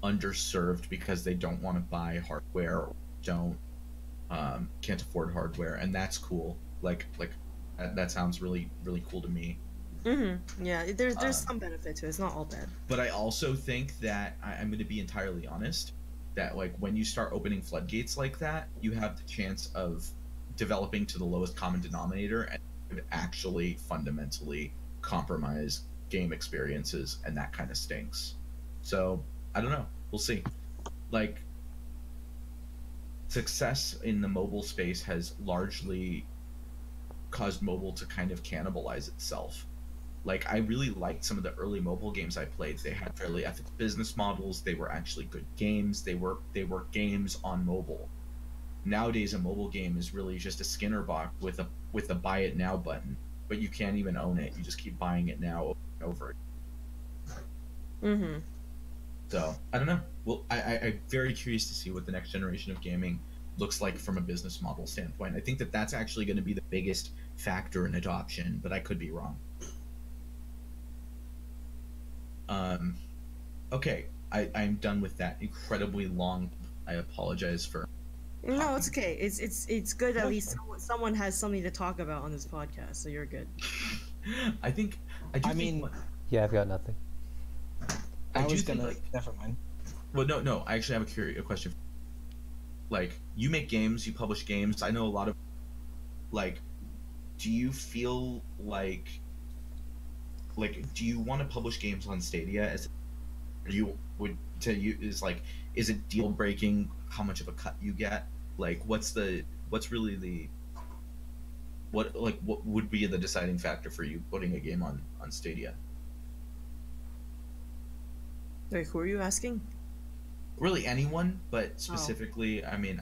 underserved because they don't want to buy hardware, or don't can't afford hardware, and that's cool. Like that sounds really really cool to me. Yeah, there's some benefit to it. It's not all bad. But I also think that I'm going to be entirely honest that like when you start opening floodgates like that, you have the chance of developing to the lowest common denominator and could actually fundamentally compromise game experiences, and that kind of stinks. So I don't know. We'll see. Like success in the mobile space has largely caused mobile to kind of cannibalize itself. Like I really liked some of the early mobile games I played. They had fairly ethical business models. They were actually good games. They were games on mobile. Nowadays, a mobile game is really just a Skinner box with a buy it now button, but you can't even own it. You just keep buying it now over and over. So I don't know. Well, I'm very curious to see what the next generation of gaming looks like from a business model standpoint. I think that that's actually going to be the biggest factor in adoption, but I could be wrong. Okay, I'm done with that incredibly long. I apologize for. No, it's okay. It's good at least someone has something to talk about on this podcast, so you're good. I mean, yeah, I've got nothing. I was gonna. Never mind. Well, no. I actually have a question. Like, you make games, you publish games. I know a lot of. Like, do you feel like? Do you want to publish games on Stadia? Is it deal breaking how much of a cut you get? Like, what would be the deciding factor for you putting a game on Stadia? Wait, who are you asking? Really, anyone, but specifically, I mean,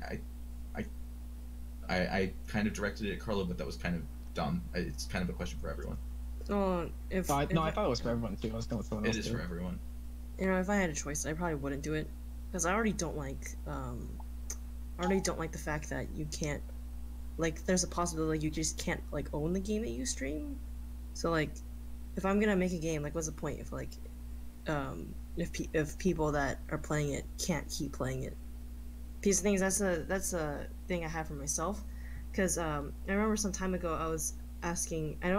I kind of directed it at Carlo, but that was kind of dumb. It's kind of a question for everyone. I thought it was for everyone too. I was going to someone else. It is for everyone. You know, if I had a choice, I probably wouldn't do it because I already don't like the fact that you can't, like, there's a possibility like, you just can't like own the game that you stream. So like, if I'm gonna make a game, like, what's the point if like, if people that are playing it can't keep playing it? Because the thing is, that's a thing I have for myself. Because I remember some time ago I was asking, I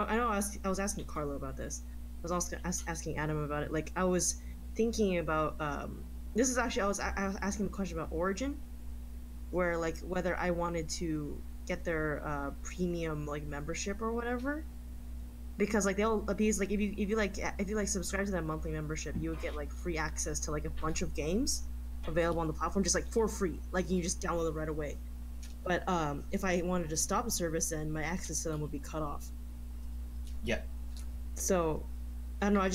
was asking Carlo about this. I was also asking Adam about it. Like, I was thinking about this is actually I was asking the question about Origin, where like whether I wanted to get their premium like membership or whatever, because like because like if you subscribe to that monthly membership, you would get like free access to like a bunch of games available on the platform just like for free, like you just download them right away. But if I wanted to stop the service, then my access to them would be cut off. Yeah. So I don't know.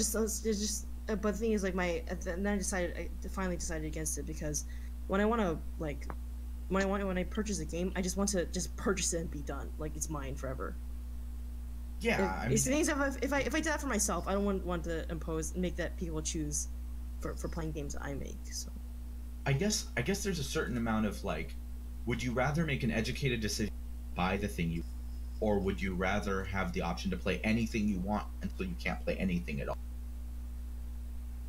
But the thing is, like, then I finally decided against it because when I purchase a game, I just want to just purchase it and be done. Like, it's mine forever. Yeah. The thing is, if I do that for myself, I don't want to make that people choose for playing games that I make. So. I guess there's a certain amount of like, would you rather make an educated decision to buy the thing you, or would you rather have the option to play anything you want until you can't play anything at all?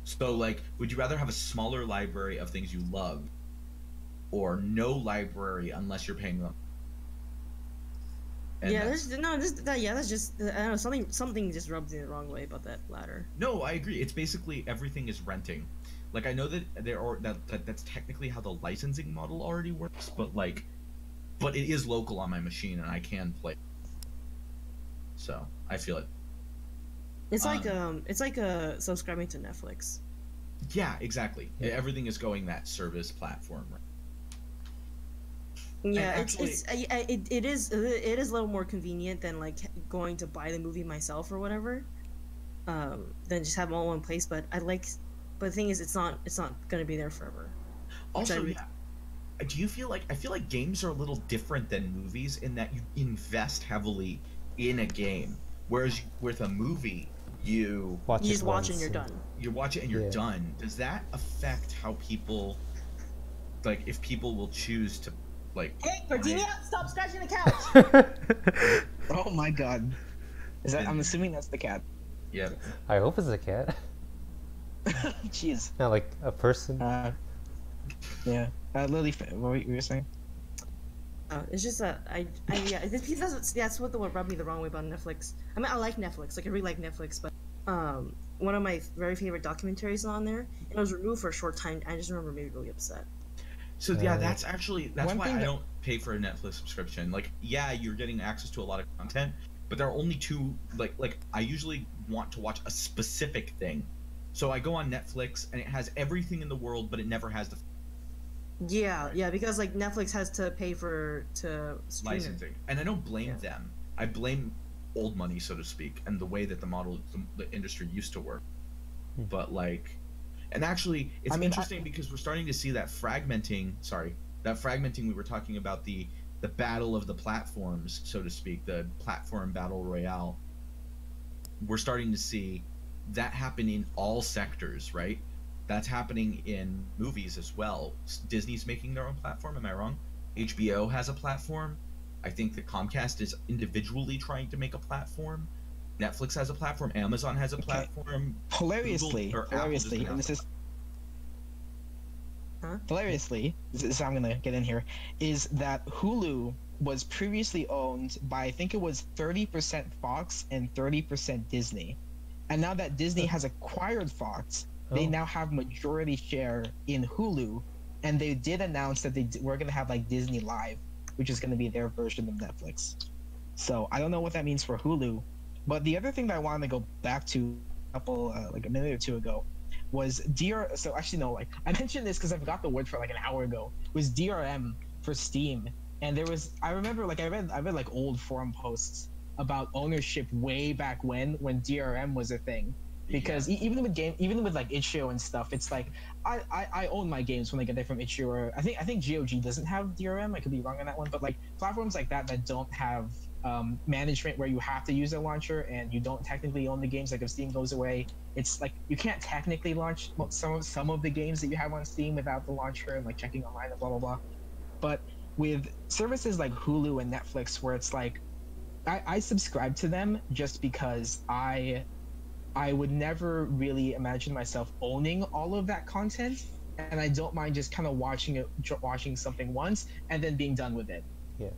So, like, would you rather have a smaller library of things you love, or no library unless you're paying them? And that's just I don't know, something just rubs me the wrong way about that latter. No, I agree. It's basically everything is renting. Like, I know that that's technically how the licensing model already works, but it is local on my machine and I can play. So I feel it. It's like subscribing to Netflix. Yeah, exactly. Yeah. Everything is going that service platform. Right? Yeah, actually, it is a little more convenient than like going to buy the movie myself or whatever, than just have them all in one place. But the thing is, it's not gonna be there forever. Also, yeah. Do you feel like I feel like games are a little different than movies in that you invest heavily in a game, whereas with a movie you just watch it and you're done. You watch it and you're done. Does that affect how people, like, if people will choose to, like? Hey, Gardenia, stop scratching the couch! Oh my god, is that? I'm assuming that's the cat. Yeah. I hope it's a cat. Jeez. Not like a person. Yeah. Lily, what were you saying? It's just that yeah, that's what rubbed me the wrong way about Netflix. I mean, I like Netflix, like I really like Netflix, but one of my very favorite documentaries is on there, and it was removed for a short time. I just remember being really upset. So yeah, that's One why thing I that- don't pay for a Netflix subscription. Like, yeah, you're getting access to a lot of content, but there are only two. Like I usually want to watch a specific thing, so I go on Netflix and it has everything in the world, but it never has the Yeah, because like Netflix has to pay to stream it. licensing, and I don't blame them. I blame old money, so to speak, and the way that the industry used to work. But like, and actually, it's interesting because we're starting to see that fragmenting. Sorry, that fragmenting we were talking about, the battle of the platforms, so to speak, the platform battle royale. We're starting to see that happen in all sectors, right? That's happening in movies as well. Disney's making their own platform. Am I wrong? HBO has a platform. I think that Comcast is individually trying to make a platform. Netflix has a platform. Amazon has a platform. Hilariously, Google, or Apple just and announced this is Huh? hilariously, this is how I'm gonna get in here, is that Hulu was previously owned by, I think it was 30% Fox and 30% Disney, and now that Disney has acquired Fox, they now have majority share in Hulu, and they did announce that we're gonna have like Disney Live, which is gonna be their version of Netflix. So I don't know what that means for Hulu, but the other thing that I wanted to go back to like a minute or two ago was so actually no, like I mentioned this because I forgot the word for like an hour ago, was DRM for Steam. And there was, I remember like I read like old forum posts about ownership way back when DRM was a thing. Because even with like itch.io and stuff, it's like I own my games when I get them from itch.io. I think GOG doesn't have DRM. I could be wrong on that one, but like platforms like that don't have management where you have to use a launcher and you don't technically own the games. Like if Steam goes away, it's like you can't technically launch some of the games that you have on Steam without the launcher and like checking online and blah blah blah. But with services like Hulu and Netflix, where it's like I subscribe to them just because I would never really imagine myself owning all of that content, and I don't mind just kind of watching something once and then being done with it. Yeah.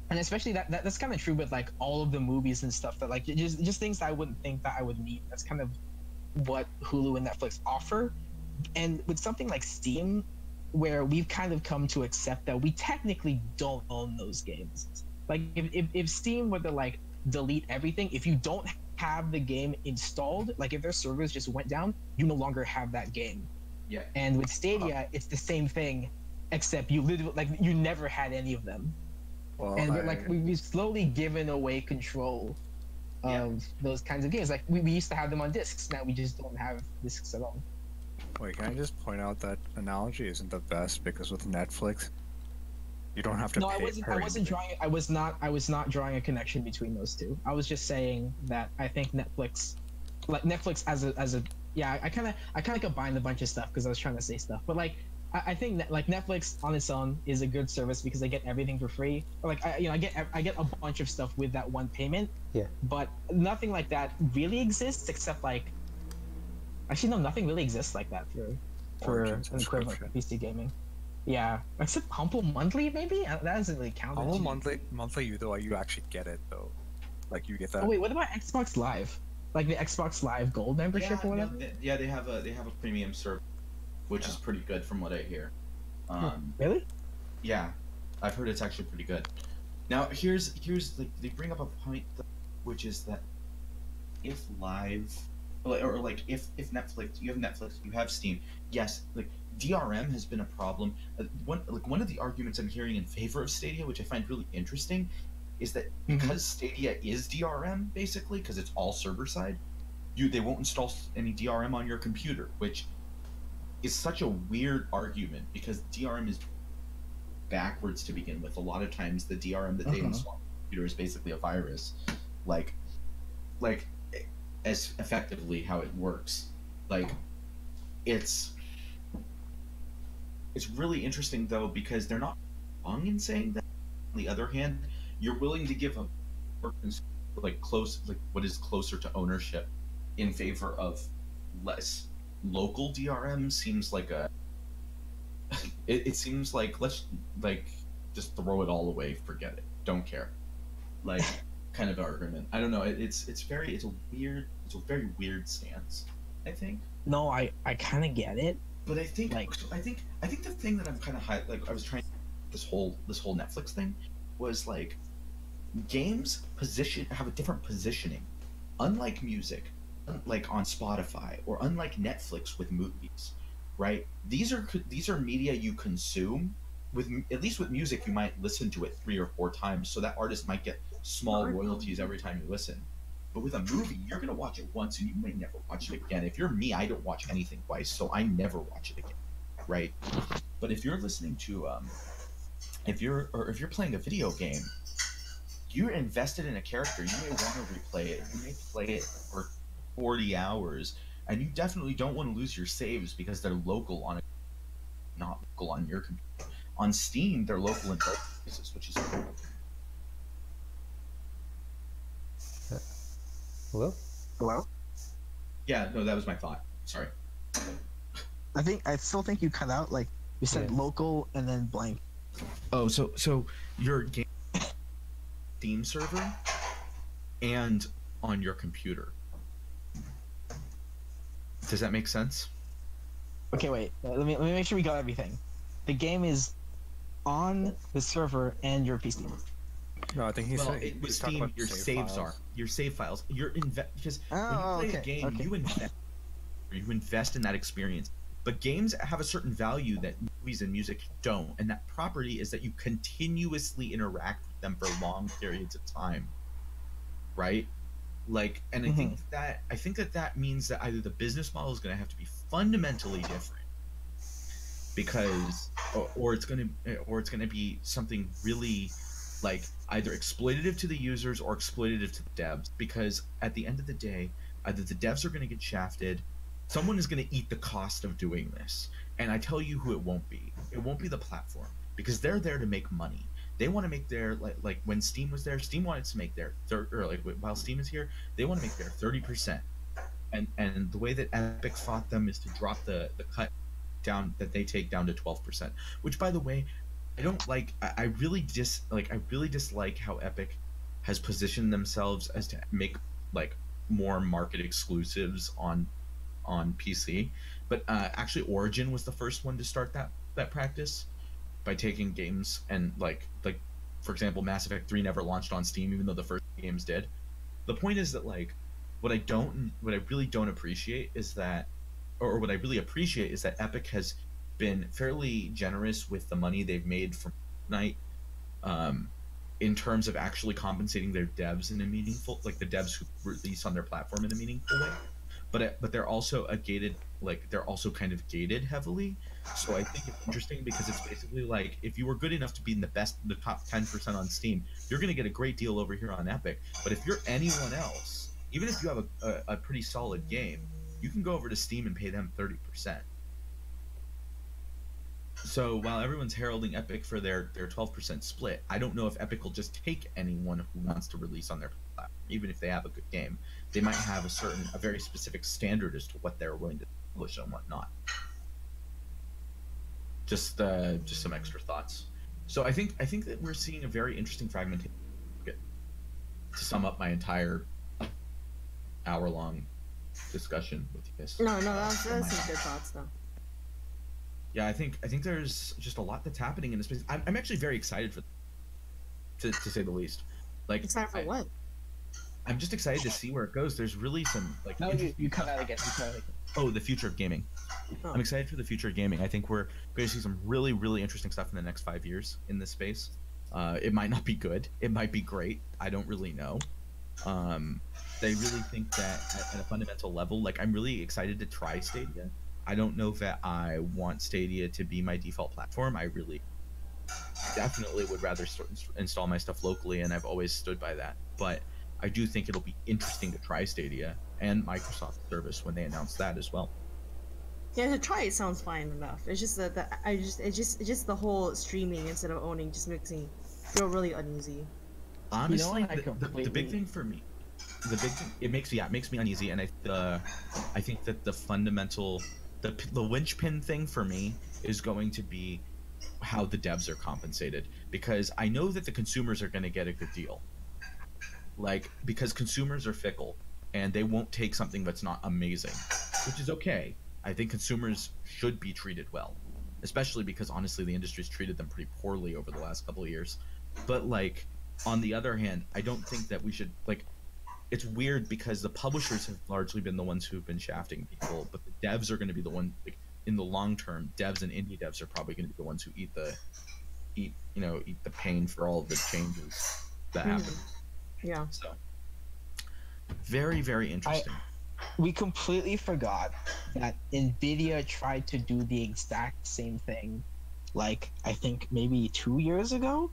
And especially that's kind of true with like all of the movies and stuff that like just things that I wouldn't think that I would need. That's kind of what Hulu and Netflix offer. And with something like Steam, where we've kind of come to accept that we technically don't own those games. Like if Steam were to like delete everything, if you don't have the game installed, like if their servers just went down, you no longer have that game. Yeah. And with Stadia, it's the same thing, except you literally like you never had any of them. Well, And we've slowly given away control of those kinds of games. Like we used to have them on discs, now we just don't have discs at all. Wait, can I just point out that analogy isn't the best, because with Netflix, you don't have to No, pay I wasn't drawing. I was not drawing a connection between those two. I was just saying that I think Netflix as a yeah. I kind of combined a bunch of stuff because I was trying to say stuff. But like I think that like Netflix on its own is a good service because I get everything for free. Like I get a bunch of stuff with that one payment. Yeah. But nothing like that really exists except like actually no, nothing really exists like that for Origin an equivalent subscription. PC gaming. Yeah, except Humble Monthly, maybe that doesn't really count. Humble monthly, you actually get it though. Like you get that. Oh wait, what about Xbox Live? Like the Xbox Live Gold membership or whatever? No, they have a premium service, which is pretty good from what I hear. Really? Yeah, I've heard it's actually pretty good. Now here's like they bring up a point, which is that if Live, or like if Netflix, you have Netflix, you have Steam. Yes, like DRM has been a problem. One of the arguments I'm hearing in favor of Stadia, which I find really interesting, is that because Stadia is DRM basically, because it's all server side, they won't install any DRM on your computer, which is such a weird argument because DRM is backwards to begin with. A lot of times the DRM that they install on the computer is basically a virus, like as effectively how it works. Like it's really interesting though, because they're not wrong in saying that. On the other hand, you're willing to give a like what is closer to ownership in favor of less local DRM. Seems like it seems like just throw it all away, forget it, don't care, like kind of argument. I don't know. It's a very weird stance, I think. No, I kind of get it. But I think Like- I think the thing that I'm kind of like I was trying this whole Netflix thing was like games have a different positioning, unlike music, like on Spotify, or unlike Netflix with movies, right? These are media you consume. With at least with music, you might listen to it 3 or 4 times, so that artist might get small royalties every time you listen. But with a movie, you're gonna watch it once and you may never watch it again. If you're me, I don't watch anything twice, so I never watch it again, right? But if you're listening to if you're playing a video game, you're invested in a character. You may want to replay it. You may play it for 40 hours, and you definitely don't want to lose your saves because they're local not local on your computer. On Steam, they're local in both places, which is cool. Hello? Hello. Yeah, no, that was my thought. Sorry. I still think you cut out. Like you said, Yeah. local and then blank. Oh, so your game Steam server and on your computer. Does that make sense? Okay, wait. Let me make sure we got everything. The game is on the server and your PC. No, I think he's Well, saying with Steam, your saves are your save files. Because Oh, when you play okay, a game, okay. you invest in that experience. But games have a certain value that movies and music don't, and that property is that you continuously interact with them for long periods of time, right? Like, and I think that means that either the business model is going to have to be fundamentally different, because, or it's going to be something really like either exploitative to the users or exploitative to the devs. Because at the end of the day, either the devs are going to get shafted. Someone is going to eat the cost of doing this, and I tell you who it won't be. It won't be the platform, because they're there to make money. They want to make their like when Steam was there, Steam wanted to make their while Steam is here, they want to make their 30%. And the way that Epic fought them is to drop the cut down that they take down to 12%. Which, by the way, I don't like. I really dislike how Epic has positioned themselves as to make like more market exclusives on PC, but actually Origin was the first one to start that practice by taking games and like for example, Mass Effect 3 never launched on Steam even though the first games did. The point is that like what I really don't appreciate is that, or what I really appreciate is that Epic has been fairly generous with the money they've made from Fortnite, in terms of actually compensating their devs in a meaningful, like the devs who release on their platform in a meaningful way. But they're also they're also kind of gated heavily. So I think it's interesting because it's basically like if you were good enough to be in the top 10% on Steam, you're going to get a great deal over here on Epic. But if you're anyone else, even if you have a pretty solid game, you can go over to Steam and pay them 30%. So while everyone's heralding Epic for their 12% split, I don't know if Epic will just take anyone who wants to release on their platform, even if they have a good game. They might have a very specific standard as to what they're willing to publish and whatnot. Just some extra thoughts. So I think that we're seeing a very interesting fragmentation. To sum up my entire hour-long discussion with you guys. No, that's some good thoughts though. Yeah, I think there's just a lot that's happening in this space. I'm actually very excited to say the least. Like, Excited for what? I'm just excited to see where it goes. There's really some like. No, you cut out again. Oh, the future of gaming. Oh. I'm excited for the future of gaming. I think we're going to see some really, really interesting stuff in the next 5 years in this space. It might not be good. It might be great. I don't really know. They really think that at a fundamental level, like I'm really excited to try Stadia. I don't know that I want Stadia to be my default platform. I really definitely would rather install my stuff locally, and I've always stood by that. But I do think it'll be interesting to try Stadia and Microsoft service when they announce that as well. Yeah, to try it sounds fine enough. It's just that it's just the whole streaming instead of owning just makes me feel really uneasy. Honestly, You the big thing for me, it makes me uneasy, and I think that the fundamental, the linchpin thing for me is going to be how the devs are compensated, because I know that the consumers are going to get a good deal. Like, because consumers are fickle and they won't take something that's not amazing, which is okay. I think consumers should be treated well, especially because honestly the industry's treated them pretty poorly over the last couple of years. But like, on the other hand, I don't think that we should, like, it's weird because the publishers have largely been the ones who've been shafting people, but the devs are going to be the one, like, in the long term, devs and indie devs are probably going to be the ones who eat the pain for all of the changes that happen. Yeah. So very, very interesting. We completely forgot that Nvidia tried to do the exact same thing, like I think maybe 2 years ago.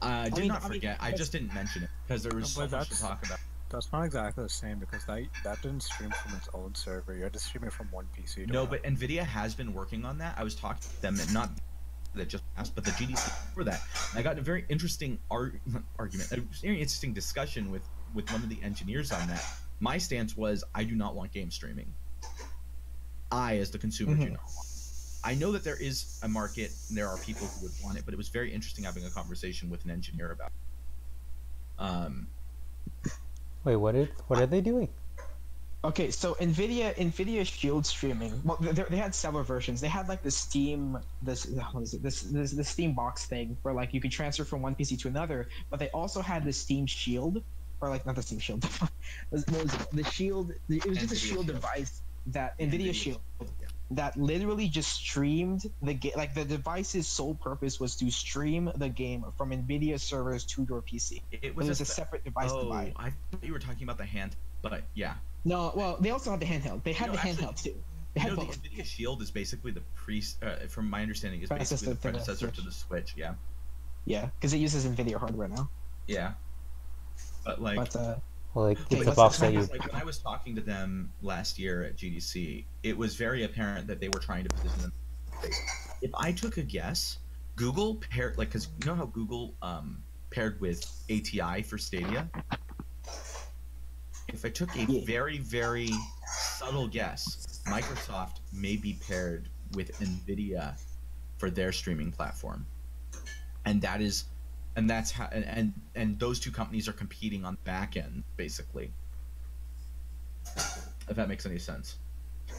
I not forget. I just didn't mention it because there was so much to talk about. That's not exactly the same because that didn't stream from its own server. You had to stream it from one PC. No, but Nvidia has been working on that. I was talking to them, and not that just asked, but the GDC for that. And I got a very interesting argument, a very interesting discussion with one of the engineers on that. My stance was, I do not want game streaming. I, as the consumer, do not want it. I know that there is a market and there are people who would want it, but it was very interesting having a conversation with an engineer about it. Wait, what are they doing? Okay, so Nvidia Shield streaming. Well, they had several versions. They had like the Steam, the Steam box thing where like you could transfer from one PC to another. But they also had the Steam Shield, or like not the Steam Shield. The Shield. It was just a Shield device that Nvidia Shield that literally just streamed the game. Like the device's sole purpose was to stream the game from Nvidia servers to your PC. It was a separate device to buy. I thought you were talking about the hand, but yeah. No, well, they also had the handheld. They had the handheld too. They had both. The Nvidia Shield is basically from my understanding, is basically the predecessor to the Switch. Yeah. Yeah, because it uses Nvidia hardware now. Yeah. But like, well, like it's a box that you. Like when I was talking to them last year at GDC, it was very apparent that they were trying to position them. If I took a guess, Google paired, like, because you know how Google paired with ATI for Stadia. If I took a very, very subtle guess, Microsoft may be paired with Nvidia for their streaming platform, and that's how, and those two companies are competing on the back end, basically. If that makes any sense.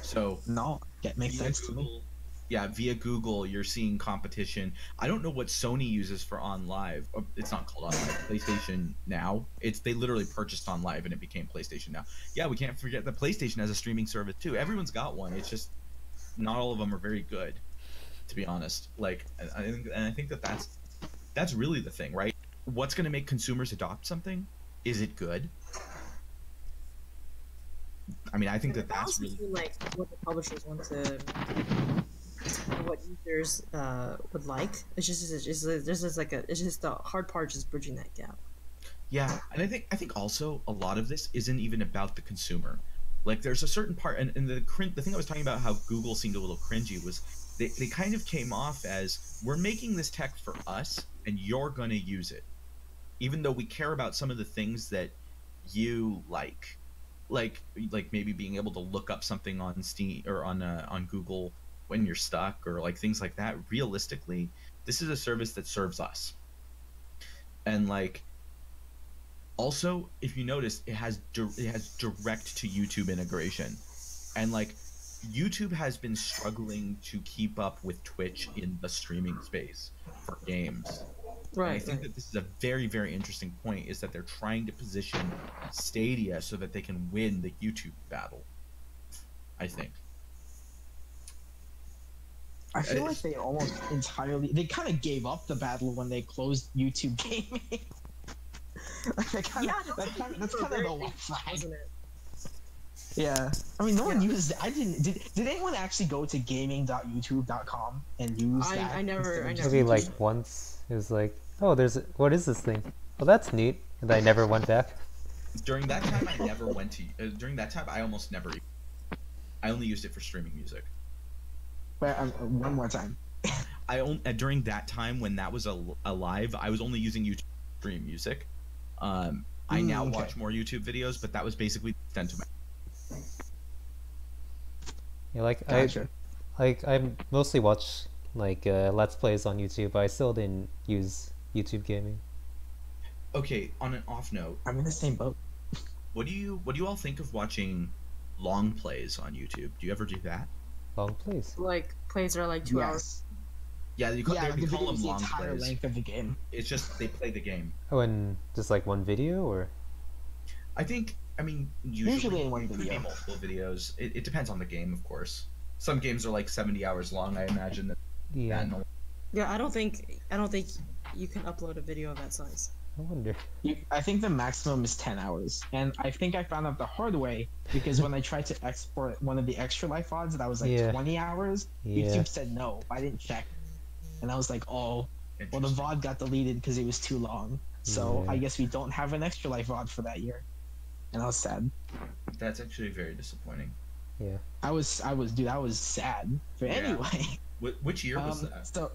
So no, that makes sense to me. Yeah, via Google, you're seeing competition. I don't know what Sony uses for OnLive. It's not called OnLive. PlayStation Now. They literally purchased OnLive and it became PlayStation Now. Yeah, we can't forget that PlayStation has a streaming service too. Everyone's got one. It's just not all of them are very good, to be honest. Like, I think that's really the thing, right? What's going to make consumers adopt something? Is it good? I mean, I think that's really like what the publishers want to. What users would like. It's just the hard part, just bridging that gap. Yeah, and I think also a lot of this isn't even about the consumer. Like, there's a certain part, and the thing I was talking about how Google seemed a little cringy was they kind of came off as, we're making this tech for us and you're gonna use it, even though we care about some of the things that you like maybe being able to look up something on Steam or on Google when you're stuck, or like things like that. Realistically, this is a service that serves us. And like, also, if you notice, it has direct to YouTube integration, and like YouTube has been struggling to keep up with Twitch in the streaming space for games. Right. And I think that this is a very, very interesting point, is that they're trying to position Stadia so that they can win the YouTube battle, I think. I feel like they almost entirely, they kind of gave up the battle when they closed YouTube gaming. Like that's kind of the one flag, isn't it? Yeah, I mean, no one uses it. Did anyone actually go to gaming.youtube.com and use that? I never. Maybe like once. It was like, oh, what is this thing? Well, that's neat. And I never went back. During that time, I never went to. During that time, I almost never. I only used it for streaming music. But one more time. During that time when that was alive, I was only using YouTube to stream music. I now watch more YouTube videos, but that was basically the extent of my. Yeah, like gotcha. I mostly watch like Let's Plays on YouTube, but I still didn't use YouTube gaming. Okay, on an off note, I'm in the same boat. what do you all think of watching long plays on YouTube? Do you ever do that? Long plays. Like plays are like 2 hours. Yes. Yeah, Yeah, they the call video them is the long entire plays. length of the game. It's just they play the game. Oh, and just like one video, or I think, I mean, Usually in one it could video. be multiple videos. It depends on the game, of course. Some games are like 70 hours long. I imagine that. yeah. that Yeah, I don't think you can upload a video of that size. I wonder. I think the maximum is 10 hours. And I think I found out the hard way because when I tried to export one of the extra life VODs that was like Yeah. 20 hours, Yeah. YouTube said no. I didn't check. And I was like, oh, well, the VOD got deleted because it was too long. So Yeah. I guess we don't have an extra life VOD for that year. And I was sad. That's actually very disappointing. Yeah. I was sad. But Yeah. anyway. Which year was that? So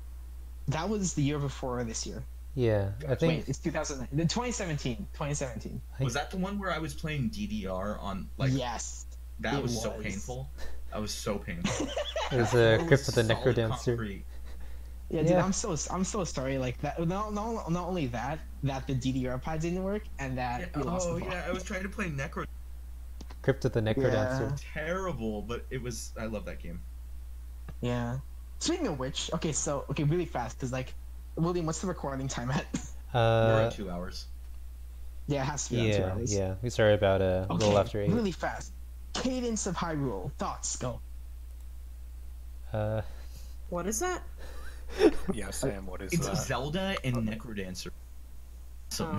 that was the year before this year. Yeah. I think. Wait, it's 2009. 2017. 2017. Was that the one where I was playing DDR on like? Yes. That it was so was. painful. That was so painful. It was That Crypt of the was solid Necrodancer. concrete. Yeah, dude, Yeah. I'm so sorry. Like that. Not only that the DDR pad didn't work, and that we lost the VOD. I was trying to play Necro. Crypt of the Necrodancer. Terrible, but it was. I love that game. Yeah. Speaking of which, okay, really fast, because like, William, what's the recording time at? We're at 2 hours. Yeah, it has to be on 2 Yeah. hours. Yeah. We started about a Okay, little after 8. really fast. Cadence of Hyrule. Thoughts? Go. What is that? Yeah, Sam, what is It's that? Zelda and Necrodancer. So,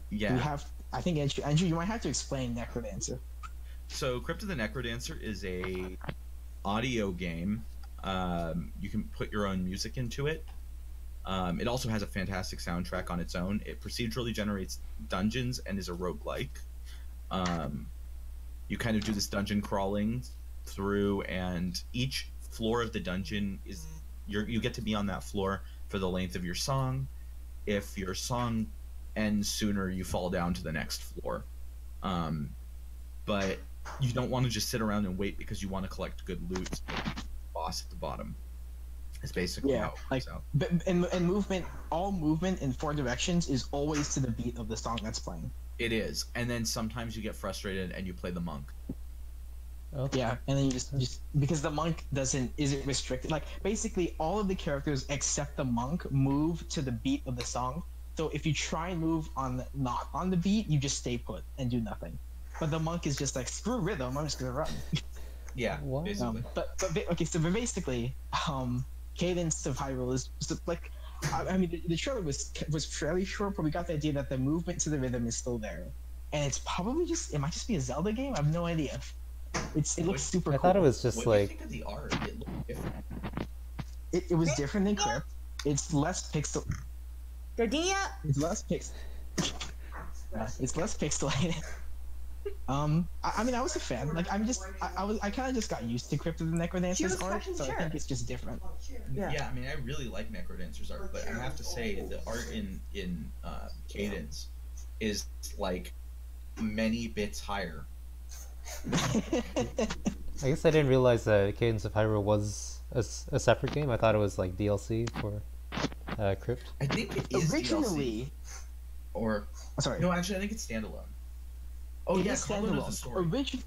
yeah. We have. I think Andrew, you might have to explain Necrodancer. So, Crypt of the Necrodancer is a audio game. You can put your own music into it. It also has a fantastic soundtrack on its own. It procedurally generates dungeons and is a roguelike. You kind of do this dungeon crawling through, and each floor of the dungeon is you get to be on that floor for the length of your song. If your song ends sooner, you fall down to the next floor. But you don't want to just sit around and wait because you want to collect good loot. Boss at the bottom. It's basically how it like, works out. but and movement, all movement in 4 directions is always to the beat of the song that's playing. It is, and then sometimes you get frustrated and you play the monk. Okay. Yeah, and then you just because the monk isn't restricted. Like basically all of the characters except the monk move to the beat of the song. So if you try and move not on the beat, you just stay put and do nothing. But the monk is just like, screw rhythm, I'm just gonna run. Yeah, Wow. basically. But basically, Cadence of Hyrule is like, I mean, the trailer was fairly short, but we got the idea that the movement to the rhythm is still there, and it's probably it might just be a Zelda game. I have no idea. It looks super. I cool. thought it was just What do you like. think of the art? It looked different. It was different than Crypt. It's less pixel. Gardenia? It's less pixel. It's less pixelated. I mean, I was a fan. Like, I kind of just got used to Crypt of the Necrodancer's art, so I think it's just different. Yeah. I mean, I really like Necrodancer's art, but I have to say the art in Cadence is like many bits higher. I guess I didn't realize that Cadence of Hyrule was a separate game. I thought it was like DLC for Crypt. I think it is Originally, DLC. Or sorry. no, actually, I think it's standalone. Oh It yeah, is Call it as a standalone. story.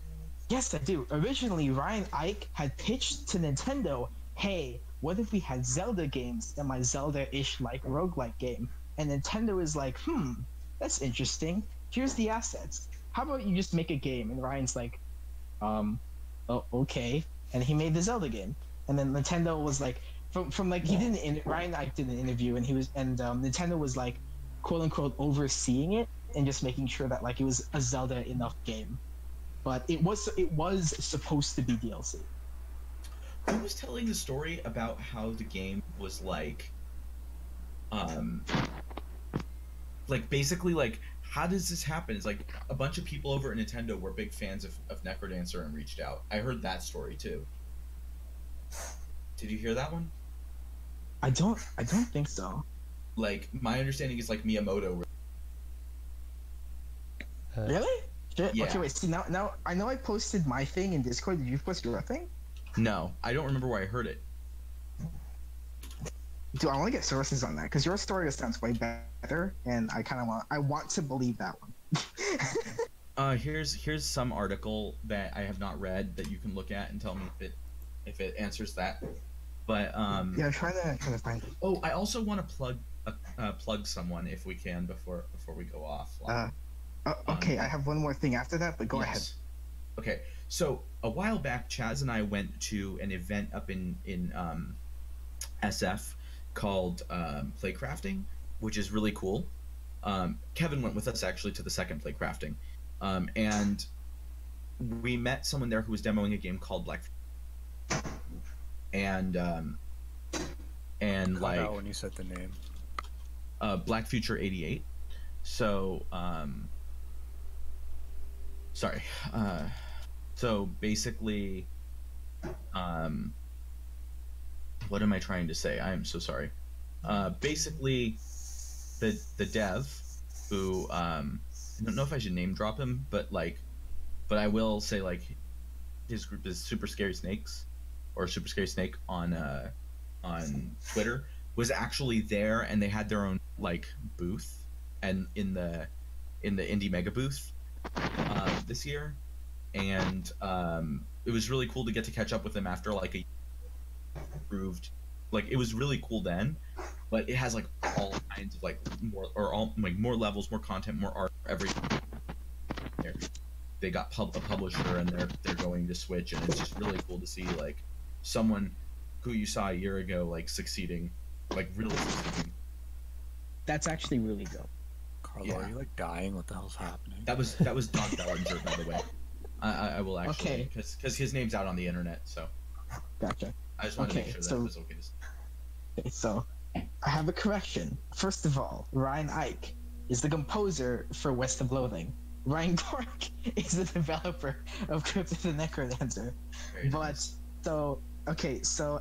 Yes, I do. Originally, Ryan Ike had pitched to Nintendo, hey, what if we had Zelda games in my Zelda-ish like roguelike game? And Nintendo is like, that's interesting. Here's the assets. How about you just make a game? And Ryan's like, oh, okay. And he made the Zelda game. And then Nintendo was like, from like Ryan Ike did an interview, and Nintendo was like, quote unquote, overseeing it and just making sure that like it was a Zelda enough game. But it was supposed to be DLC. Who was telling the story about how the game was like basically like, how does this happen? It's like a bunch of people over at Nintendo were big fans of Necrodancer and reached out. I heard that story too. Did you hear that one? I don't think so. Like, my understanding is like Miyamoto. Really? Shit. Yeah. Okay, wait. See, now I know I posted my thing in Discord. Did you post your thing? No, I don't remember where I heard it. Do I want to get sources on that? Because your story sounds way better, and I want to believe that one. Here's some article that I have not read that you can look at and tell me if it answers that. But yeah, try to find it. Oh, I also want to plug someone if we can before we go off. Okay, I have one more thing after that, but go ahead. Okay, so a while back, Chaz and I went to an event up in SF called Playcrafting, which is really cool. Kevin went with us actually to the second Playcrafting, and we met someone there who was demoing a game called Black. And like when you said the name, Black Future 88. So sorry. So basically, what am I trying to say? I am so sorry. Basically, the dev who I don't know if I should name drop him, but I will say like his group is Super Scary Snakes, or Super Scary Snake on Twitter, was actually there, and they had their own like booth and in the Indie Mega booth this year, and it was really cool to get to catch up with them after like a proved. Like it was really cool then, but it has like all kinds of like more levels, more content, more art, everything. They got a publisher, and they're going to Switch, and it's just really cool to see like someone who you saw a year ago like succeeding, like really succeeding. That's actually really dope. Carlo, are you like dying? What the hell's happening? That was Don Bellinger, by the way. I will actually, because his name's out on the internet, so. Gotcha. I just wanted to make sure that was okay. Okay, so I have a correction. First of all, Ryan Ike is the composer for West of Loathing. Ryan Clark is the developer of Crypt of the Necrodancer. But so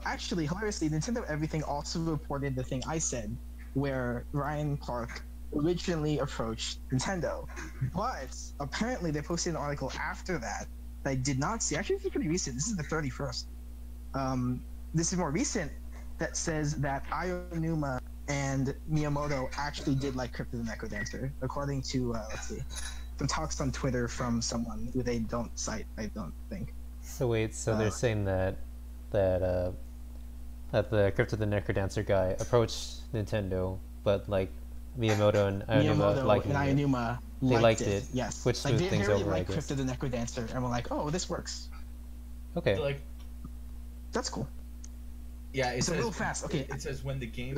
actually, hilariously, Nintendo Everything also reported the thing I said, where Ryan Clark originally approached Nintendo, but apparently they posted an article after that I did not see. Actually, this is pretty recent. This is the 31st. This is more recent, that says that Aonuma and Miyamoto actually did like Crypt of the Necrodancer, according to some talks on Twitter from someone who they don't cite, I don't think. So wait, they're saying that the Crypt of the Necrodancer guy approached Nintendo, but like Miyamoto and Aonuma liked it. Yes, which smooth things really over, I guess. Crypt of the Necrodancer, and we're like, oh, this works. Okay. So, like, that's cool. Yeah, it says real fast. Okay, it says when the game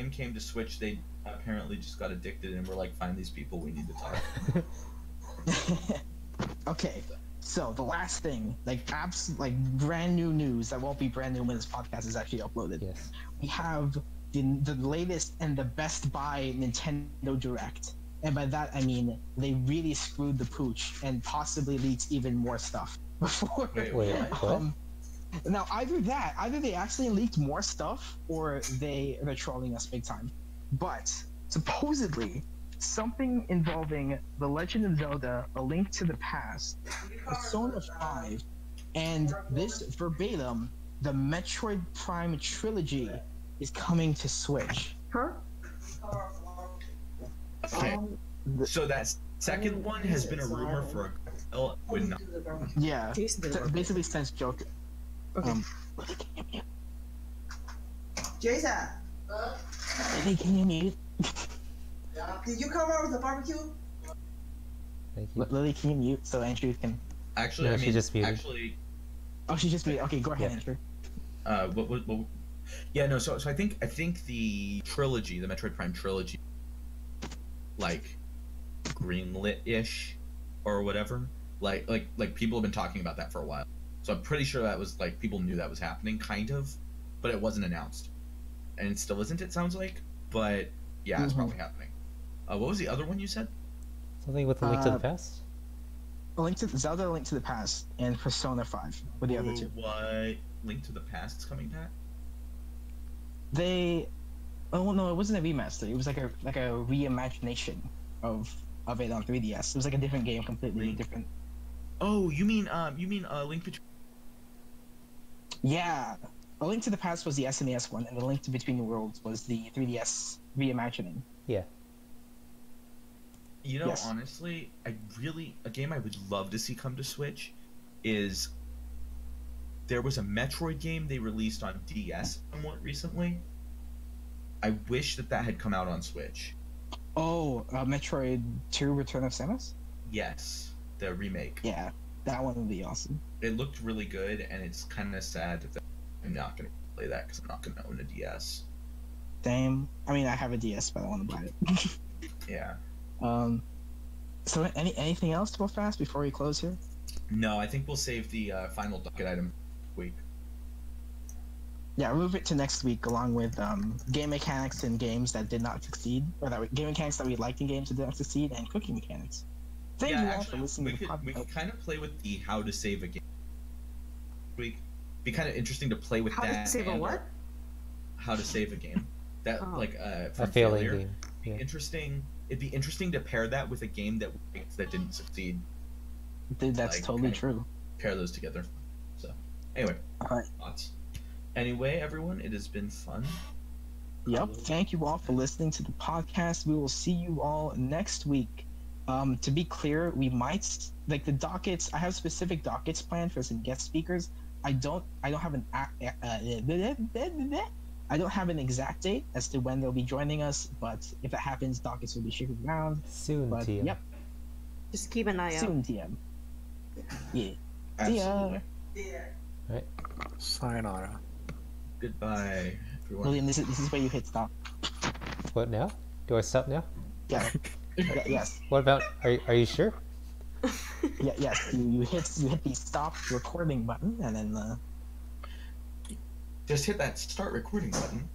came to Switch, they apparently just got addicted and were like, find these people, we need to talk. Okay, so the last thing, like brand new news that won't be brand new when this podcast is actually uploaded. Yes. We have the latest and the Best Buy Nintendo Direct, and by that I mean they really screwed the pooch and possibly leaked even more stuff before. Wait, what? Now either they actually leaked more stuff, or they're trolling us big time. But supposedly something involving The Legend of Zelda: A Link to the Past, Persona 5, and this verbatim, the Metroid Prime trilogy is coming to Switch. Huh? Okay. So that second one has been a rumor for a while. Yeah, Jason did it. basically since Joker. Okay. Jason, Lily, can you mute? did you come out with the barbecue? Thank you. Lily, can you mute so Andrew can? Actually, No, I she mean, just muted. actually, Oh, she just muted. Okay, go ahead, Yeah. Andrew. what? Yeah, no. So I think the trilogy, the Metroid Prime trilogy, like greenlit-ish or whatever. Like people have been talking about that for a while. So I'm pretty sure that was like people knew that was happening, kind of, but it wasn't announced, and it still isn't. It sounds like, but yeah, it's probably happening. What was the other one you said? Something with a link to the past? Zelda: A Link to the Past and Persona 5 were the other two. What? Link to the Past is coming back? Oh no, it wasn't a remaster. It was like a reimagination of it on 3DS. It was like a different game, completely different. Oh, you mean Link Between? Yeah, A Link to the Past was the SNES one, and A Link to Between Worlds was the 3DS reimagining. Yeah. You know, honestly, a game I would love to see come to Switch is there was a Metroid game they released on DS somewhat recently. I wish that had come out on Switch. Oh, Metroid 2 Return of Samus? Yes, the remake. Yeah, that one would be awesome. It looked really good, and it's kind of sad that I'm not going to play that because I'm not going to own a DS. Same. I mean, I have a DS, but I want to buy it. Yeah. So anything else real fast before we close here? No, I think we'll save the final docket item week. Yeah, I'll move it to next week along with game mechanics in games that did not succeed, or game mechanics that we liked in games that did not succeed, and cooking mechanics. Thank you all for listening to the podcast. We could kind of play with the how to save a game. Be kind of interesting to play with how that. To save a what? How to save a game. That a failing game. Yeah. Interesting. It'd be interesting to pair that with a game that didn't succeed. Dude, that's totally true. Pair those together. So, anyway, thoughts. Anyway, everyone, it has been fun. Yep. Thank you all for listening to the podcast. We will see you all next week. To be clear, we might the dockets. I have specific dockets planned for some guest speakers. I don't have an I don't have an exact date as to when they'll be joining us, but if that happens, dockets will be shaking around soon. But, TM. Yep. Just keep an eye out. Soon, TM. Yeah. Absolutely. Yeah. Right. Sayonara. Goodbye, everyone. William, this is where you hit stop. What now? Do I stop now? Yeah. Yes. What about? Are you sure? Yeah. Yes. You hit the stop recording button and then. Just hit that start recording button.